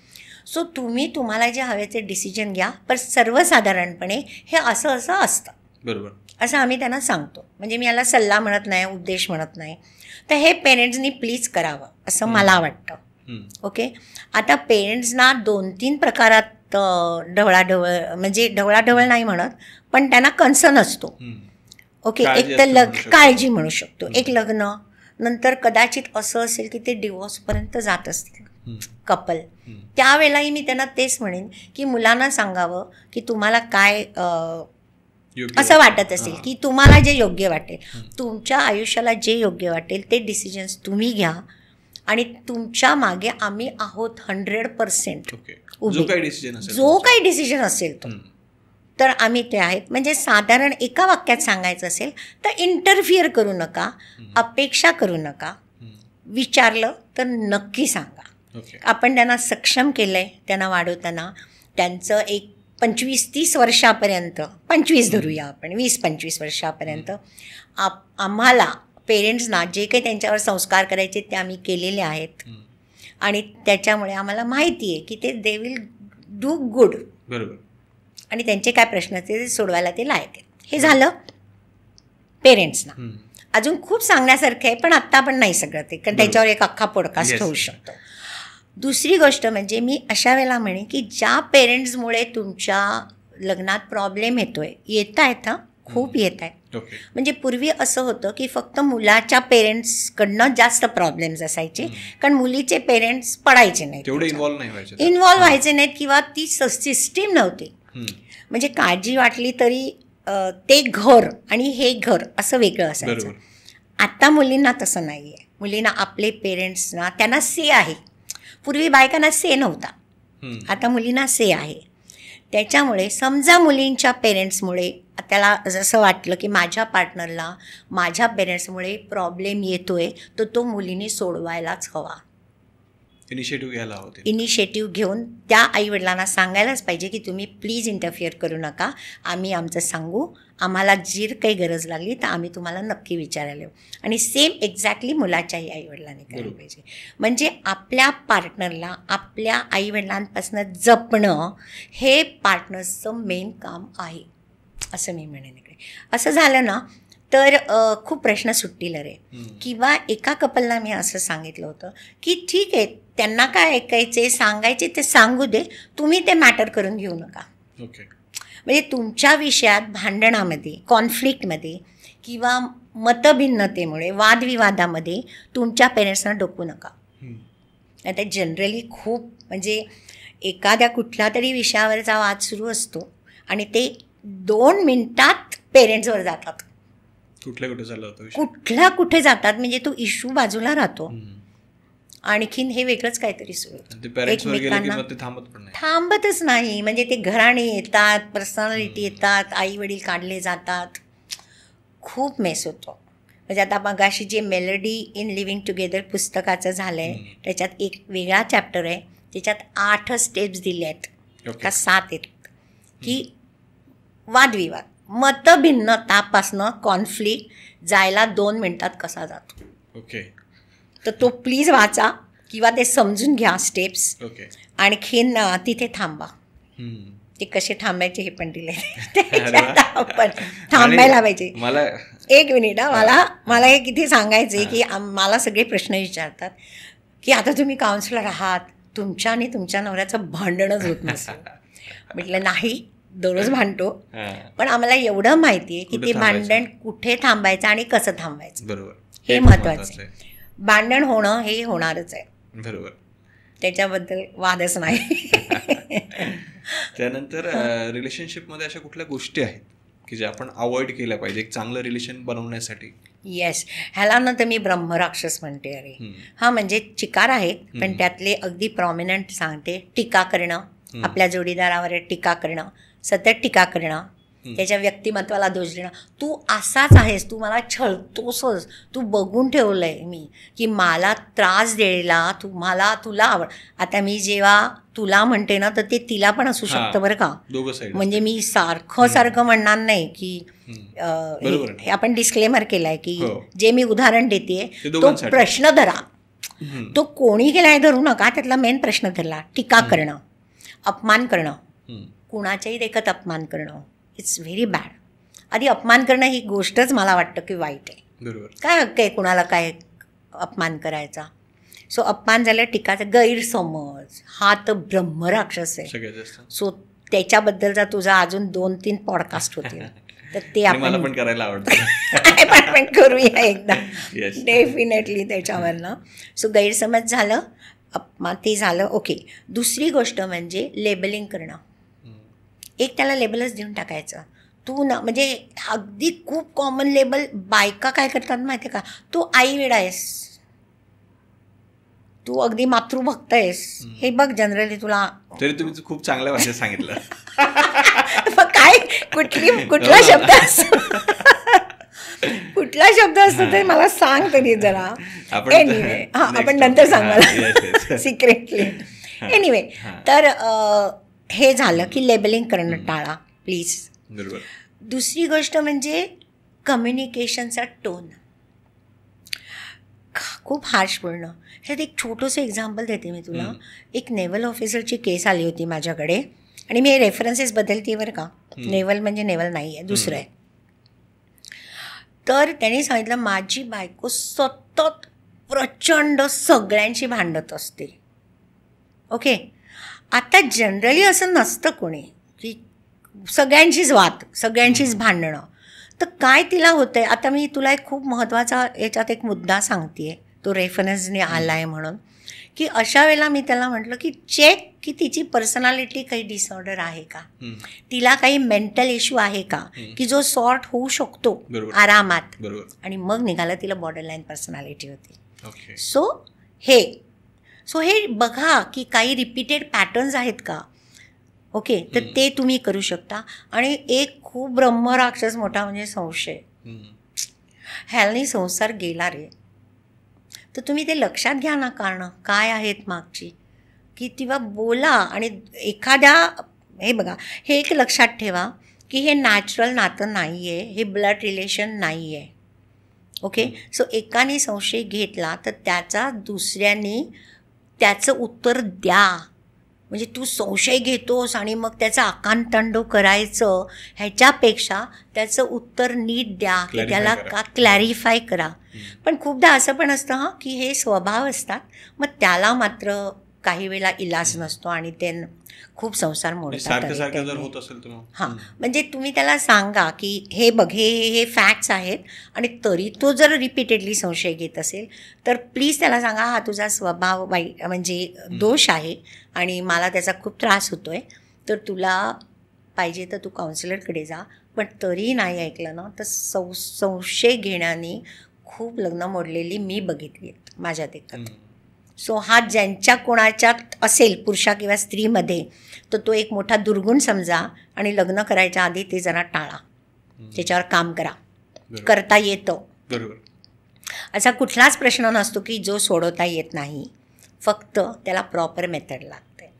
सो तुम्हाला जे हवे ते डिसिजन घ्या, पण सर्वसाधारणपणे हे असं असतं. बरोबर. असं आम्ही त्यांना सांगतो. म्हणजे मी याला सल्ला म्हणत नाही, उपदेश म्हणत नाही. तर हे पेरेंट्सनी प्लीज करावं असं मला वाटतं. ओके. आता पेरेंट्सना 2-3 प्रकारात ढवळाढवळ, म्हणजे ढवळाढवळ नाही म्हणत, पण त्यांना कन्सर्न असतो. ओके. एक तर काळजी म्हणू शकतो. एक लग्न नंतर कदाचित असं असेल की ते डिवोर्सपर्यंत जात असतील कपल. त्यावेळेलाही मी त्यांना तेच म्हणेन की मुलांना सांगावं की तुम्हाला काय असं वाटत असेल की तुम्हाला जे योग्य वाटेल, तुमच्या आयुष्याला जे योग्य वाटेल ते डिसिजन्स तुम्ही घ्या आणि तुमच्या मागे आम्ही आहोत 100% जो काही डिसिजन असेल तो, तर आम्ही ते आहेत. म्हणजे साधारण एका वाक्यात सांगायचं असेल तर इंटरफिअर करू नका, अपेक्षा करू नका, विचारलं तर नक्की सांगा. आपण त्यांना सक्षम केलं आहे, त्यांना वाढवताना त्यांचं एक 25-30 वर्षापर्यंत, 25 धरूया आपण, 20-25 वर्षापर्यंत आम्हाला पेरेंट्सना जे काही त्यांच्यावर संस्कार करायचे ते आम्ही केलेले आहेत. आणि त्याच्यामुळे आम्हाला माहिती आहे की दे विल डू गुड. बरोबर. आणि त्यांचे काय प्रश्न असते ते सोडवायला ते लायक आहेत. हे झालं पेरेंट्सना. अजून खूप सांगण्यासारखं आहे, पण आत्ता पण नाही सगळं ते, कारण त्याच्यावर एक अख्खा पॉडकास्ट होऊ शकतो. दुसरी गोष्ट म्हणजे मी अशा वेळेला म्हणेन की ज्या पेरेंट्समुळे तुमच्या लग्नात प्रॉब्लेम येत आहेत, खूप येत आहेत. म्हणजे पूर्वी असं होतं की फक्त मुलाच्या पेरेंट्सकडनं जास्त प्रॉब्लेम्स असायचे, कारण मुलीचे पेरेंट्स पडायचे नाहीत, इन्व्हॉल्व व्हायचे नाहीत, किंवा ती सिस्टीम नव्हती. म्हणजे काळजी वाटली तरी ते घर आणि हे घर असं वेगळं असायचं. आता मुलींना तसं नाही आहे. मुलींना आपले पेरेंट्सना त्यांना से आहे. पूर्वी बायकांना से नव्हता, आता मुलींना से आहे. त्याच्यामुळे समजा मुलींच्या पेरेंट्समुळे त्याला जसं वाटलं की माझ्या पार्टनरला माझ्या पेरेंट्समुळे प्रॉब्लेम येतोय, तर तो मुलींनी सोडवायलाच हवा. इनिशिएटिव्ह घेऊन त्या आईवडिलांना सांगायलाच पाहिजे की तुम्ही प्लीज इंटरफिअर करू नका, आम्ही आमचं सांगू, आम्हाला जी काही गरज लागली तर आम्ही तुम्हाला नक्की विचारायला येऊ. आणि सेम एक्झॅक्टली मुलाच्याही आईवडिलांनी करायला पाहिजे. म्हणजे आपल्या पार्टनरला आपल्या आईवडिलांपासून जपणं हे पार्टनर्सचं मेन काम आहे असं मी म्हणेन. इकडे असं झालं ना तर खूप प्रश्न सुटतील रे. किंवा एका कपलला मी असं सांगितलं होतं की ठीक आहे, त्यांना काय ऐकायचे सांगायचे ते सांगू दे, तुम्ही ते मॅटर करून घेऊ नका. म्हणजे तुमच्या विषयात भांडणामध्ये, कॉन्फ्लिक्टमध्ये किंवा मतभिन्नतेमुळे, वादविवादामध्ये तुमच्या पेरेंट्सना डोकू नका. आता जनरली खूप म्हणजे एखाद्या कुठल्या तरी विषयावरचा वाद सुरू असतो आणि ते 2 मिनिटात पेरेंट्सवर जातात. कुठल्या कुठे जातात, म्हणजे तो इश्यू बाजूला राहतो. आणखीन हे वेगळंच काहीतरी सुरू होतं, एकमेकांना थांबतच नाही. म्हणजे ते घराणे येतात, पर्सनॅलिटी येतात, आई वडील काढले जातात, खूप मेस होतो. म्हणजे आता मगाशी जे मेलडी इन लिव्हिंग टुगेदर पुस्तकाचं झालं आहे, त्याच्यात एक वेगळा चॅप्टर आहे, त्याच्यात 8 स्टेप्स दिले आहेत का 7 आहेत की वादविवाद, मतभिन्नतापासनं कॉन्फ्लिक्ट जायला 2 मिनिटात कसा जातो. तर तो प्लीज वाचा किंवा ते समजून घ्या स्टेप्स. आणखीन तिथे थांबा. ते कसे थांबायचे हे पण दिले, आपण थांबायला पाहिजे. एक मिनिट, मला हे किती सांगायचे की मला सगळे प्रश्न विचारतात की आता तुम्ही काउन्सिलर आहात, तुमच्या आणि तुमच्या नवऱ्याचं भांडणच होत नसेल. म्हटलं नाही, दररोज भांडतो, पण आम्हाला एवढं माहिती आहे की ते भांडण कुठे थांबायचं आणि कसं थांबायचं, बरोबर, हे महत्वाचं आहे. भांडण होणं हे होणारच आहे, बरोबर, त्याच्याबद्दल वादच नाही. त्यानंतर रिलेशनशिपमध्ये अशा कुठल्या गोष्टी आहेत की ज्या आपण अवॉइड केल्या पाहिजे एक चांगलं रिलेशन बनवण्यासाठी? येस, ह्याला ना तर मी ब्रह्मराक्षस म्हणते. अरे हा म्हणजे चिकार आहेत, पण त्यातले अगदी प्रॉमिनंट सांगते. टीका करणं, आपल्या जोडीदारावर टीका करणं, सतत टीका करणं, त्याच्या व्यक्तिमत्वाला दोष देणं. तू असाच आहेस, तू मला छळतोसच, तू बघून ठेवलंय मी की मला त्रास द्यायला तुला आवड. आता मी जेव्हा तुला म्हणते ना तर ते तिला पण असू शकतं बरं का. म्हणजे मी सारखं म्हणणार नाही की हे आपण डिस्क्लेमर केलाय की जे मी उदाहरण देते तो प्रश्न धरा, तो कोणी केलाय धरू नका. त्यातला मेन प्रश्न धरला, टीका करणं, अपमान करणं, कुणाच्याही देखत अपमान करणं, इट्स व्हेरी बॅड. आधी अपमान करणं ही गोष्टच मला वाटतं की वाईट आहे. बरोबर. काय हक्क आहे कुणाला काय अपमान करायचा. सो अपमान झालं, टीकाचा गैरसमज हा तर ब्रह्मराक्षस आहे. सो त्याच्याबद्दलचा तुझा अजून 2-3 पॉडकास्ट होतील, तर ते आपण पण करायला आवडतं. आपण करूया एकदा डेफिनेटली त्याच्यावरनं. सो गैरसमज झालं, अपमान ते झालं. ओके. दुसरी गोष्ट म्हणजे लेबलिंग करणं. एक त्याला लेबलच देऊन टाकायचं. तू ना म्हणजे अगदी खूप कॉमन लेबल बायका काय करतात माहिती आहे का, तू आईवेड आहेस, तू अगदी मातृभक्त आहेस, हे बघ जनरली तुला. तरी तुम्ही खूप चांगल्या भाषेत सांगितलं. काय कुठला शब्द असतो कुठला शब्द असतो ते मला सांग तरी जरा. एनिवे आपण नंतर सांगाल सिक्रेटली. एनिवे तर हे झालं की लेबलिंग करणं टाळा प्लीज. बरोबर. दुसरी गोष्ट म्हणजे कम्युनिकेशनचा टोन खूप हार्श बोलणं. ह्यात एक छोटंसं एक्झाम्पल देते मी तुला. एक नेव्हल ऑफिसरची केस आली होती माझ्याकडे, आणि मी रेफरन्सेस बदलते बरं का. नेव्हल म्हणजे नेव्हल नाही आहे, दुसरं आहे. तर त्यांनी सांगितलं माझी बायको सतत प्रचंड सगळ्यांशी भांडत असते. ओके. आता जनरली असं नसतं कोणी की सगळ्यांचीच वाद, सगळ्यांचीच भांडणं. तर काय तिला होतं आहे, आता मी तुला एक खूप महत्त्वाचा याच्यात एक मुद्दा सांगते आहे, तो रेफरन्सने आला आहे म्हणून, की अशा वेळेला मी त्याला म्हटलं की चेक की तिची पर्सनॅलिटी काही डिसऑर्डर आहे का, तिला काही मेंटल इश्यू आहे का की जो सॉर्ट होऊ शकतो आरामात. आणि मग निघालं तिला बॉर्डरलाईन पर्सनॅलिटी होती. सो हे बघा की काही रिपीटेड पॅटर्न्स आहेत का. ओके. तर ते तुम्ही करू शकता. आणि एक खूप ब्रह्मराक्षस मोठा म्हणजे संशय. ह्यानी संसार गेला रे, तर तुम्ही ते लक्षात घ्या ना, कारणं काय आहेत मागची, की तेव्हा बोला. आणि एखाद्या हे बघा, हे एक लक्षात ठेवा की हे नॅचरल नातं नाही आहे, हे ब्लड रिलेशन नाही आहे. ओके. सो एकाने संशय घेतला तर त्याचा दुसऱ्याने त्याचं उत्तर द्या. म्हणजे तू संशय घेतोस आणि मग त्याचा आकांतांडव करायचं, ह्याच्यापेक्षा त्याचं उत्तर नीट द्या, की त्याला का क्लॅरिफाय करा. पण खूपदा असं पण असतं हां की हे स्वभाव असतात, मग त्याला मात्र काही वेळेला इलाज नसतो आणि ते खूप संसार मोडतात. हां, म्हणजे तुम्ही त्याला सांगा की हे बघ हे फॅक्ट्स आहेत, आणि तरी तो जर रिपीटेडली संशय घेत असेल तर प्लीज त्याला सांगा हा तुझा स्वभाव वाईट म्हणजे दोष आहे आणि मला त्याचा खूप त्रास होतो आहे, तर तुला पाहिजे तर तू काउन्सिलरकडे जा. पण तरी नाही ऐकलं ना तर संशय घेण्याने खूप लग्न मोडलेली मी बघितली आहेत माझ्या देखत. सो हा ज्यांच्या कोणाच्यात असेल पुरुषा किंवा स्त्रीमध्ये, तर तो एक मोठा दुर्गुण समजा आणि लग्न करायच्या आधी ते जरा टाळा, त्याच्यावर काम करा. करता येतं. असा कुठलाच प्रश्न नसतो की जो सोडवता येत नाही, फक्त त्याला प्रॉपर मेथड लागते.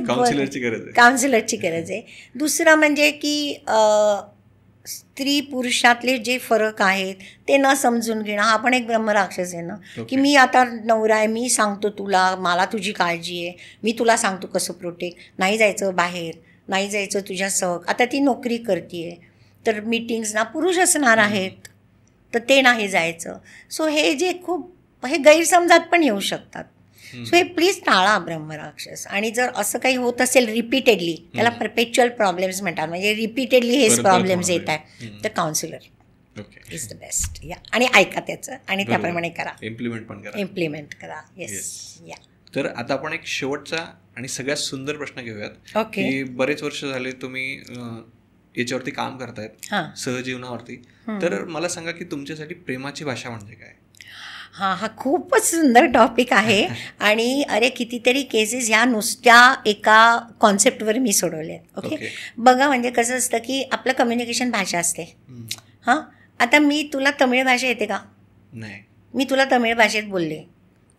काउन्सिलरची गरज आहे. दुसरं म्हणजे की स्त्री पुरुषातले जे फरक आहेत ते न समजून घेणं, हा पण एक ब्रह्मराक्षस आहे ना. की मी आता नवरा आहे, मी सांगतो तुला, मला तुझी काळजी आहे, मी तुला सांगतो कसं प्रोटेक्ट, नाही जायचं बाहेर, नाही जायचं तुझ्या आता ती नोकरी करते तर मीटिंग्सना पुरुष असणार आहेत तर ते नाही जायचं. सो हे जे खूप हे गैरसमजात पण येऊ शकतात. सो हे प्लीज टाळा ब्रह्मराक्षस. आणि जर असं काही होत असेल रिपीटेडली, त्याला परपेच्युअल प्रॉब्लेम्स म्हणतात, म्हणजे रिपीटेडली हेच प्रॉब्लेम्स येत आहे, तर काउन्सिलर इज द बेस्ट. या आणि ऐका त्याचं आणि त्याप्रमाणे करा, इम्प्लिमेंट करा. येस. या तर आता आपण एक शेवटचा आणि सगळ्यात सुंदर प्रश्न घेऊयात. की बरेच वर्ष झाले तुम्ही याच्यावरती काम करतायत, सहजीवनावरती, तर मला सांगा की तुमच्यासाठी प्रेमाची भाषा म्हणजे काय. हा खूपच सुंदर टॉपिक आहे. आणि अरे कितीतरी केसेस ह्या नुसत्या एका कॉन्सेप्टवर मी सोडवले आहेत. ओके. बघा म्हणजे कसं असतं की आपलं कम्युनिकेशन भाषा असते. हां, आता मी तुला तमिळ भाषा येते का. नाही. मी तुला तमिळ भाषेत बोलले,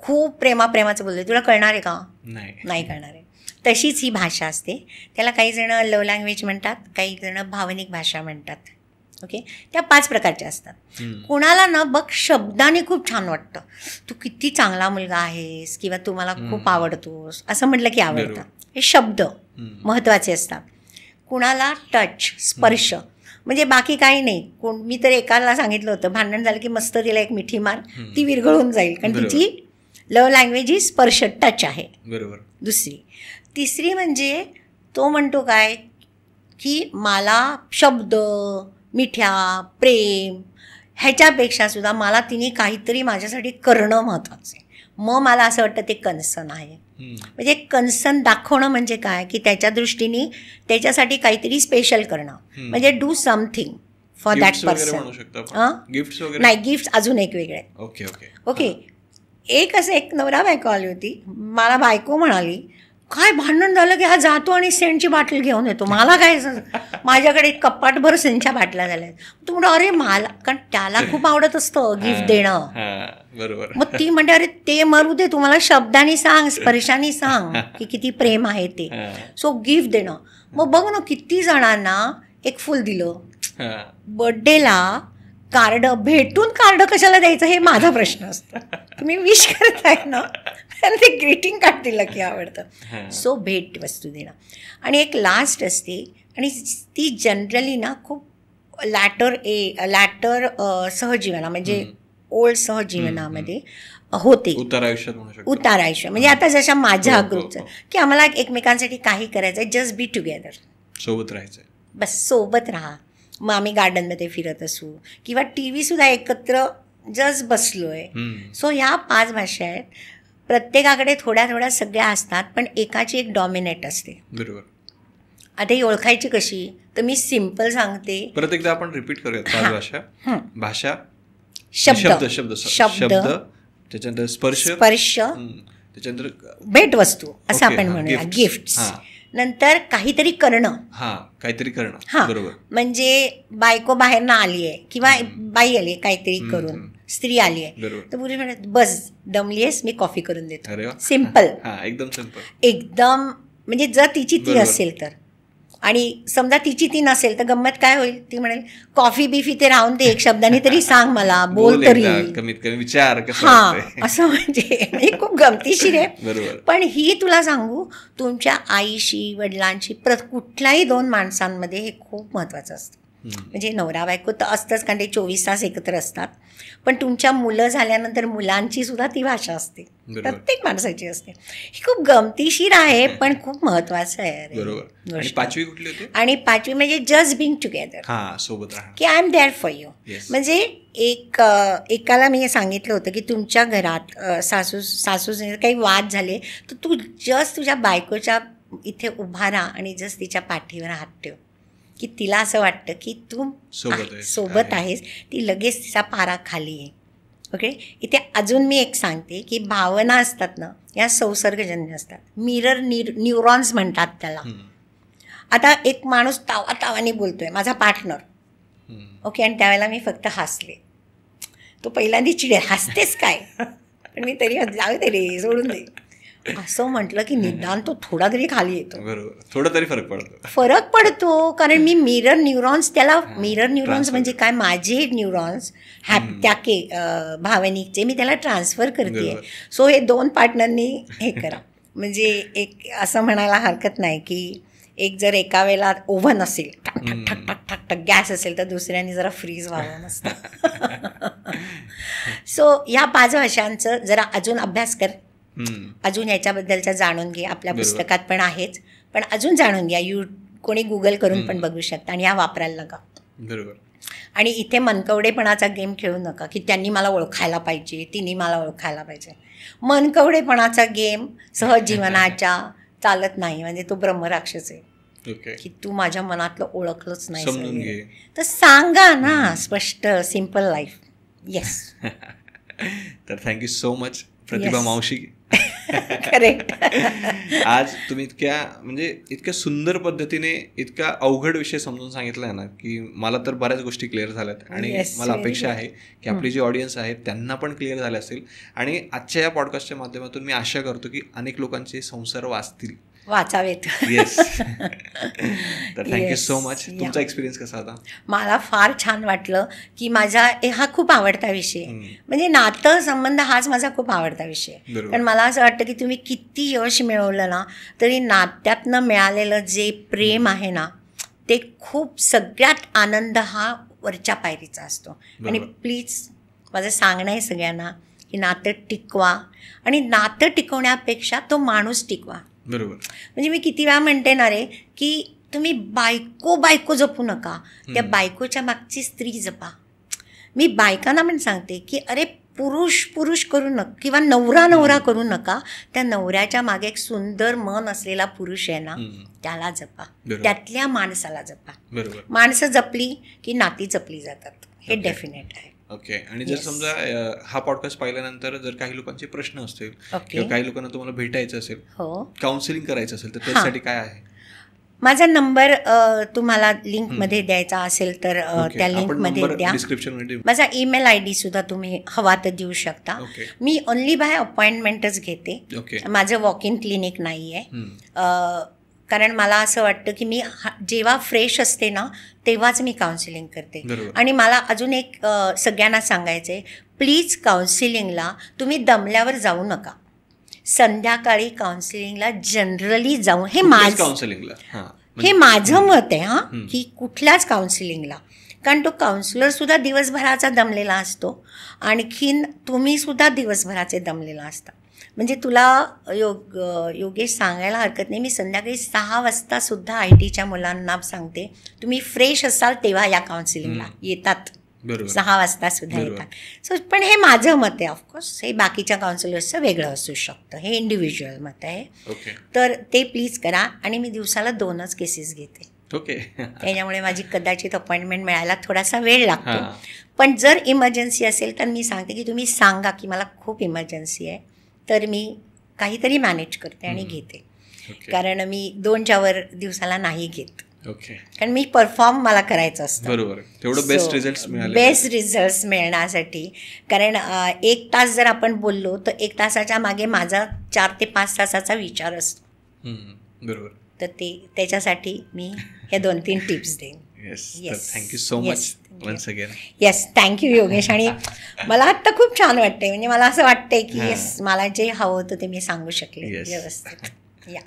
खूप प्रेमाचं बोलले, तुला कळणार आहे का. नाही कळणार आहे. तशीच ही भाषा असते. त्याला काही जण लव्ह लँग्वेज म्हणतात, काही जण भावनिक भाषा म्हणतात. ओके. त्या 5 प्रकारच्या असतात. कोणाला ना बघ शब्दाने खूप छान वाटतं, तू किती चांगला मुलगा आहेस किंवा तू मला खूप आवडतोस असं म्हटलं की आवडतं. हे शब्द महत्त्वाचे असतात. कुणाला टच, स्पर्श, म्हणजे बाकी काही नाही. मी तर एकाला सांगितलं होतं, भांडण झालं की मस्त तिला एक मिठी मार, ती विरघळून जाईल, कारण तिची लव्ह लँग्वेज ही स्पर्श, टच आहे. बरोबर. दुसरी. तिसरी म्हणजे तो म्हणतो काय की मला शब्द, मिठ्या, प्रेम ह्याच्यापेक्षा सुद्धा मला तिने काहीतरी माझ्यासाठी करणं महत्त्वाचं आहे. मग मला असं वाटतं ते कन्सर्न आहे. म्हणजे कन्सर्न दाखवणं म्हणजे काय की त्याच्या दृष्टीने त्याच्यासाठी काहीतरी स्पेशल करणं, म्हणजे do something for that person. नाही, गिफ्ट अजून एक वेगळे. ओके. एक असं एक नवरा बायको आली होती. मला बायको म्हणाली काय भांडण झालं की हा जातो आणि सेंटची बाटली घेऊन येतो. मला काय, माझ्याकडे कपाटभर सेंटच्या बाटल्या झाल्या. तू म्हणतो अरे मला, कारण त्याला खूप आवडत असतं गिफ्ट देणं. बरोबर. मग ती म्हणते अरे ते मरू दे, तुम्हाला शब्दानी सांग, स्पर्शाने सांग की किती प्रेम आहे ते. सो गिफ्ट देणं. मग बघ ना किती जणांना एक फुल दिलं. बर्थडेला कार्ड भेटून कार्ड कशाला द्यायचं हे माझा प्रश्न असतो. तुम्ही विश करताय ना, ते ग्रीटिंग कार्ड दिलं की आवडतं. सो भेट वस्तू देणं. आणि एक लास्ट असते आणि ती जनरली ना खूप लॅटर सहजीवना म्हणजे ओल्ड सहजीवनामध्ये होते. उतार आयुष्य म्हणजे आता जशा माझ्या ग्रुपचं की आम्हाला एकमेकांसाठी काही करायचं आहे, जस्ट बी टुगेदर, सोबत राहायचं, बस सोबत राहा. मग आम्ही गार्डनमध्ये फिरत असू किंवा टी व्ही सुद्धा एकत्र जस्ट बसलोय. सो ह्या 5 भाषा आहेत. प्रत्येकाकडे थोड्या थोड्या सगळ्या असतात, पण एकाची एक डॉमिनेट असते. बरोबर. आता ही ओळखायची कशी, तर मी सिम्पल सांगते. परत एकदा आपण रिपीट करूया. 5 भाषा. भाषा, शब्द, त्याच्यानंतर स्पर्श, त्याच्यानंतर भेटवस्तू असं आपण म्हणूया, गिफ्ट. नंतर काहीतरी करणं. बरोबर. म्हणजे बायको बाहेर ना आली आहे किंवा बाई आली काहीतरी करून, स्त्री आली आहे, तर पुरुष म्हणत बस दमलीयस, मी कॉफी करून देतो. सिम्पल, एकदम सिम्पल, एकदम. म्हणजे जर तिची ती असेल तर, आणि समजा तिची ती नसेल तर गंमत काय होईल, ती म्हणेल कॉफी बिफी ते राहून ते एक शब्दाने तरी सांग मला, बोल तरी, कमीत कमी विचार. असं म्हणजे खूप गमतीशीर आहे. पण ही तुला सांगू, तुमच्या आईशी, वडिलांशी, कुठल्याही 2 माणसांमध्ये हे खूप महत्त्वाचं असतं. म्हणजे नवरा बायको तर असतंच, कारण ते 24 तास एकत्र असतात. पण तुमच्या मुलं झाल्यानंतर मुलांची सुद्धा ती भाषा असते, प्रत्येक माणसाची असते. ही खूप गमतीशीर आहे पण खूप महत्वाचं आहे. आणि 5वी कुठली होती? आणि 5वी म्हणजे जस्ट बिंग टुगेदर, सोबत राहा, की I am there for you. म्हणजे एकाला मी सांगितलं होतं की तुमच्या घरात सासूचे काही वाद झाले तर तू जस्ट तुझ्या बायकोच्या इथे उभा राहा आणि जस्ट तिच्या पाठीवर हात ठेव, की तिला असं वाटतं की तू सोबत आहेस, ती लगेच तिचा पारा खाली आहे. ओके. इथे अजून मी एक सांगते की भावना असतात ना, या संसर्गजन्य असतात. मिरर न्यूरॉन्स म्हणतात त्याला. आता एक माणूस तावातावाने बोलतोय, माझा पार्टनर, ओके, आणि त्यावेळेला मी फक्त हसले. तो पहिल्यांदा चिडे, हसतेस काय, पण मी तरी जाऊ दे रे, सोडून दे असं म्हटलं की निदान तो थोडा तरी खाली येतो. बरोबर, थोडा तरी फरक पडतो. कारण मी मिरर न्यूरॉन्स, त्याला मिरर न्यूरॉन्स म्हणजे काय, माझे न्यूरॉन्स त्या भावनिकचे मी त्याला ट्रान्सफर करते. सो हे 2 पार्टनरनी हे करा. म्हणजे एक असं म्हणायला हरकत नाही की एक जर एका वेळेला ओव्हन असेल, ठक ठक ठक ठक ठक ठक गॅस असेल, तर दुसऱ्याने जरा फ्रीज व्हावं नसतं. सो ह्या 5 भाषांचं जरा अजून अभ्यास कर, अजून याच्याबद्दलचा जाणून घे. आपल्या पुस्तकात पण आहेच, पण अजून जाणून घ्या. कोणी गुगल करून पण बघू शकता आणि हा वापरायला लागा. बरोबर. आणि इथे मनकवडेपणाचा गेम खेळू नका की त्यांनी मला ओळखायला पाहिजे, तिने मला ओळखायला पाहिजे. मनकवडेपणाचा गेम सहजीवनाच्या चालत नाही. म्हणजे तो ब्रह्मराक्षस आहे की तू माझ्या मनातलं ओळखलंच नाही, तर सांगा ना स्पष्ट, सिम्पल लाईफ. येस. तर थँक्यू सो मच प्रतिभा मावशी. करेक्ट. आज तुम्ही इतक्या सुंदर पद्धतीने इतका अवघड विषय समजून सांगितलाय ना, की मला तर बऱ्याच गोष्टी क्लिअर झाल्यात आणि मला अपेक्षा आहे की आपली जी ऑडियन्स आहे त्यांना पण क्लिअर झाले असेल. आणि आजच्या या पॉडकास्टच्या माध्यमातून मी आशा करतो की अनेक लोकांचे संसार वाचावेत. येस. तर थँक्यू सो मच. तुमचा एक्सपिरियन्स कसा होता? मला फार छान वाटलं की हा खूप आवडता विषय, म्हणजे नातं संबंध हाच माझा खूप आवडता विषय. कारण मला असं वाटतं की तुम्ही किती यश मिळवलं ना, तरी नात्यातनं मिळालेलं जे प्रेम आहे ना, ते खूप सगळ्यात आनंद हा वरच्या पायरीचा असतो. आणि प्लीज माझं सांगणं आहे सगळ्यांना की नातं टिकवा, आणि नातं टिकवण्यापेक्षा तो माणूस टिकवा. बरोबर. म्हणजे मी किती वेळा म्हणते ना रे की तुम्ही बायको जपू नका, त्या बायकोच्या मागची स्त्री जपा. मी बायकांना पण सांगते की अरे पुरुष करू नका किंवा नवरा करू नका, त्या नवऱ्याच्या मागे एक सुंदर मन असलेला पुरुष आहे ना, त्याला जपा, त्यातल्या माणसाला जपा. माणसं जपली की नाती जपली जातात, हे डेफिनेट आहे. ओके. आणि जर समजा हा पॉडकास्ट पाहिल्यानंतर जर काही लोकांचे प्रश्न असतील किंवा काही लोकांना तुम्हाला भेटायचं असेल, काउन्सिलिंग करायचं असेल, तर त्यासाठी काय आहे? माझा नंबर तुम्हाला लिंकमध्ये द्यायचा असेल तर त्या लिंकमध्ये द्या. माझा ईमेल ID सुद्धा तुम्ही हवा तर देऊ शकता. मी ओनली बाय अपॉइंटमेंटच घेते, माझं वॉक इन क्लिनिक नाही आहे. कारण मला असं वाटतं की मी जेव्हा फ्रेश असते ना तेव्हाच मी काउन्सिलिंग करते. आणि मला अजून एक सगळ्यांना सांगायचं आहे, प्लीज काउन्सिलिंगला तुम्ही दमल्यावर जाऊ नका. संध्याकाळी काउन्सिलिंगला जनरली जाऊन, हे माझं मत आहे की कुठल्याच काउन्सिलिंगला, कारण तो काउन्सिलर सुद्धा दिवसभराचा दमलेला असतो, आणखीन तुम्ही सुद्धा दिवसभराचे दमलेला असता. म्हणजे तुला योगेश सांगायला हरकत नाही, मी संध्याकाळी 6 वाजता सुद्धा ITच्या मुलांना सांगते तुम्ही फ्रेश असाल तेव्हा या काउन्सिलिंगला येतात. 6 वाजता सुद्धा येतात. सो पण हे माझं मत आहे. ऑफकोर्स हे बाकीच्या काउन्सिलर्सचं वेगळं असू शकतं, हे इंडिव्हिज्युअल मत आहे. तर ते प्लीज करा. आणि मी दिवसाला 2च केसेस घेते. त्याच्यामुळे माझी कदाचित अपॉइंटमेंट मिळायला थोडासा वेळ लागतो. पण जर इमर्जन्सी असेल तर मी सांगते की तुम्ही सांगा की मला खूप इमर्जन्सी आहे, तर मी काहीतरी मॅनेज करते आणि घेते. कारण मी 2च्या वर दिवसाला नाही घेत. कारण मी परफॉर्म मला करायचं असतं. बरोबर. तेवढं बेस्ट रिझल्ट्स मिळण्यासाठी. कारण 1 तास जर आपण बोललो तर 1 तासाच्या मागे माझा 4 ते 5 तासाचा विचार असतो. बरोबर. तर त्याच्यासाठी मी हे 2-3 टिप्स देईन. Thank you so much once again. Yes, thank you Yogesh. आणि मला आत्ता खूप छान वाटतंय. म्हणजे मला असं वाटतंय की येस, मला जे हवं होतं ते मी सांगू शकले व्यवस्थित. या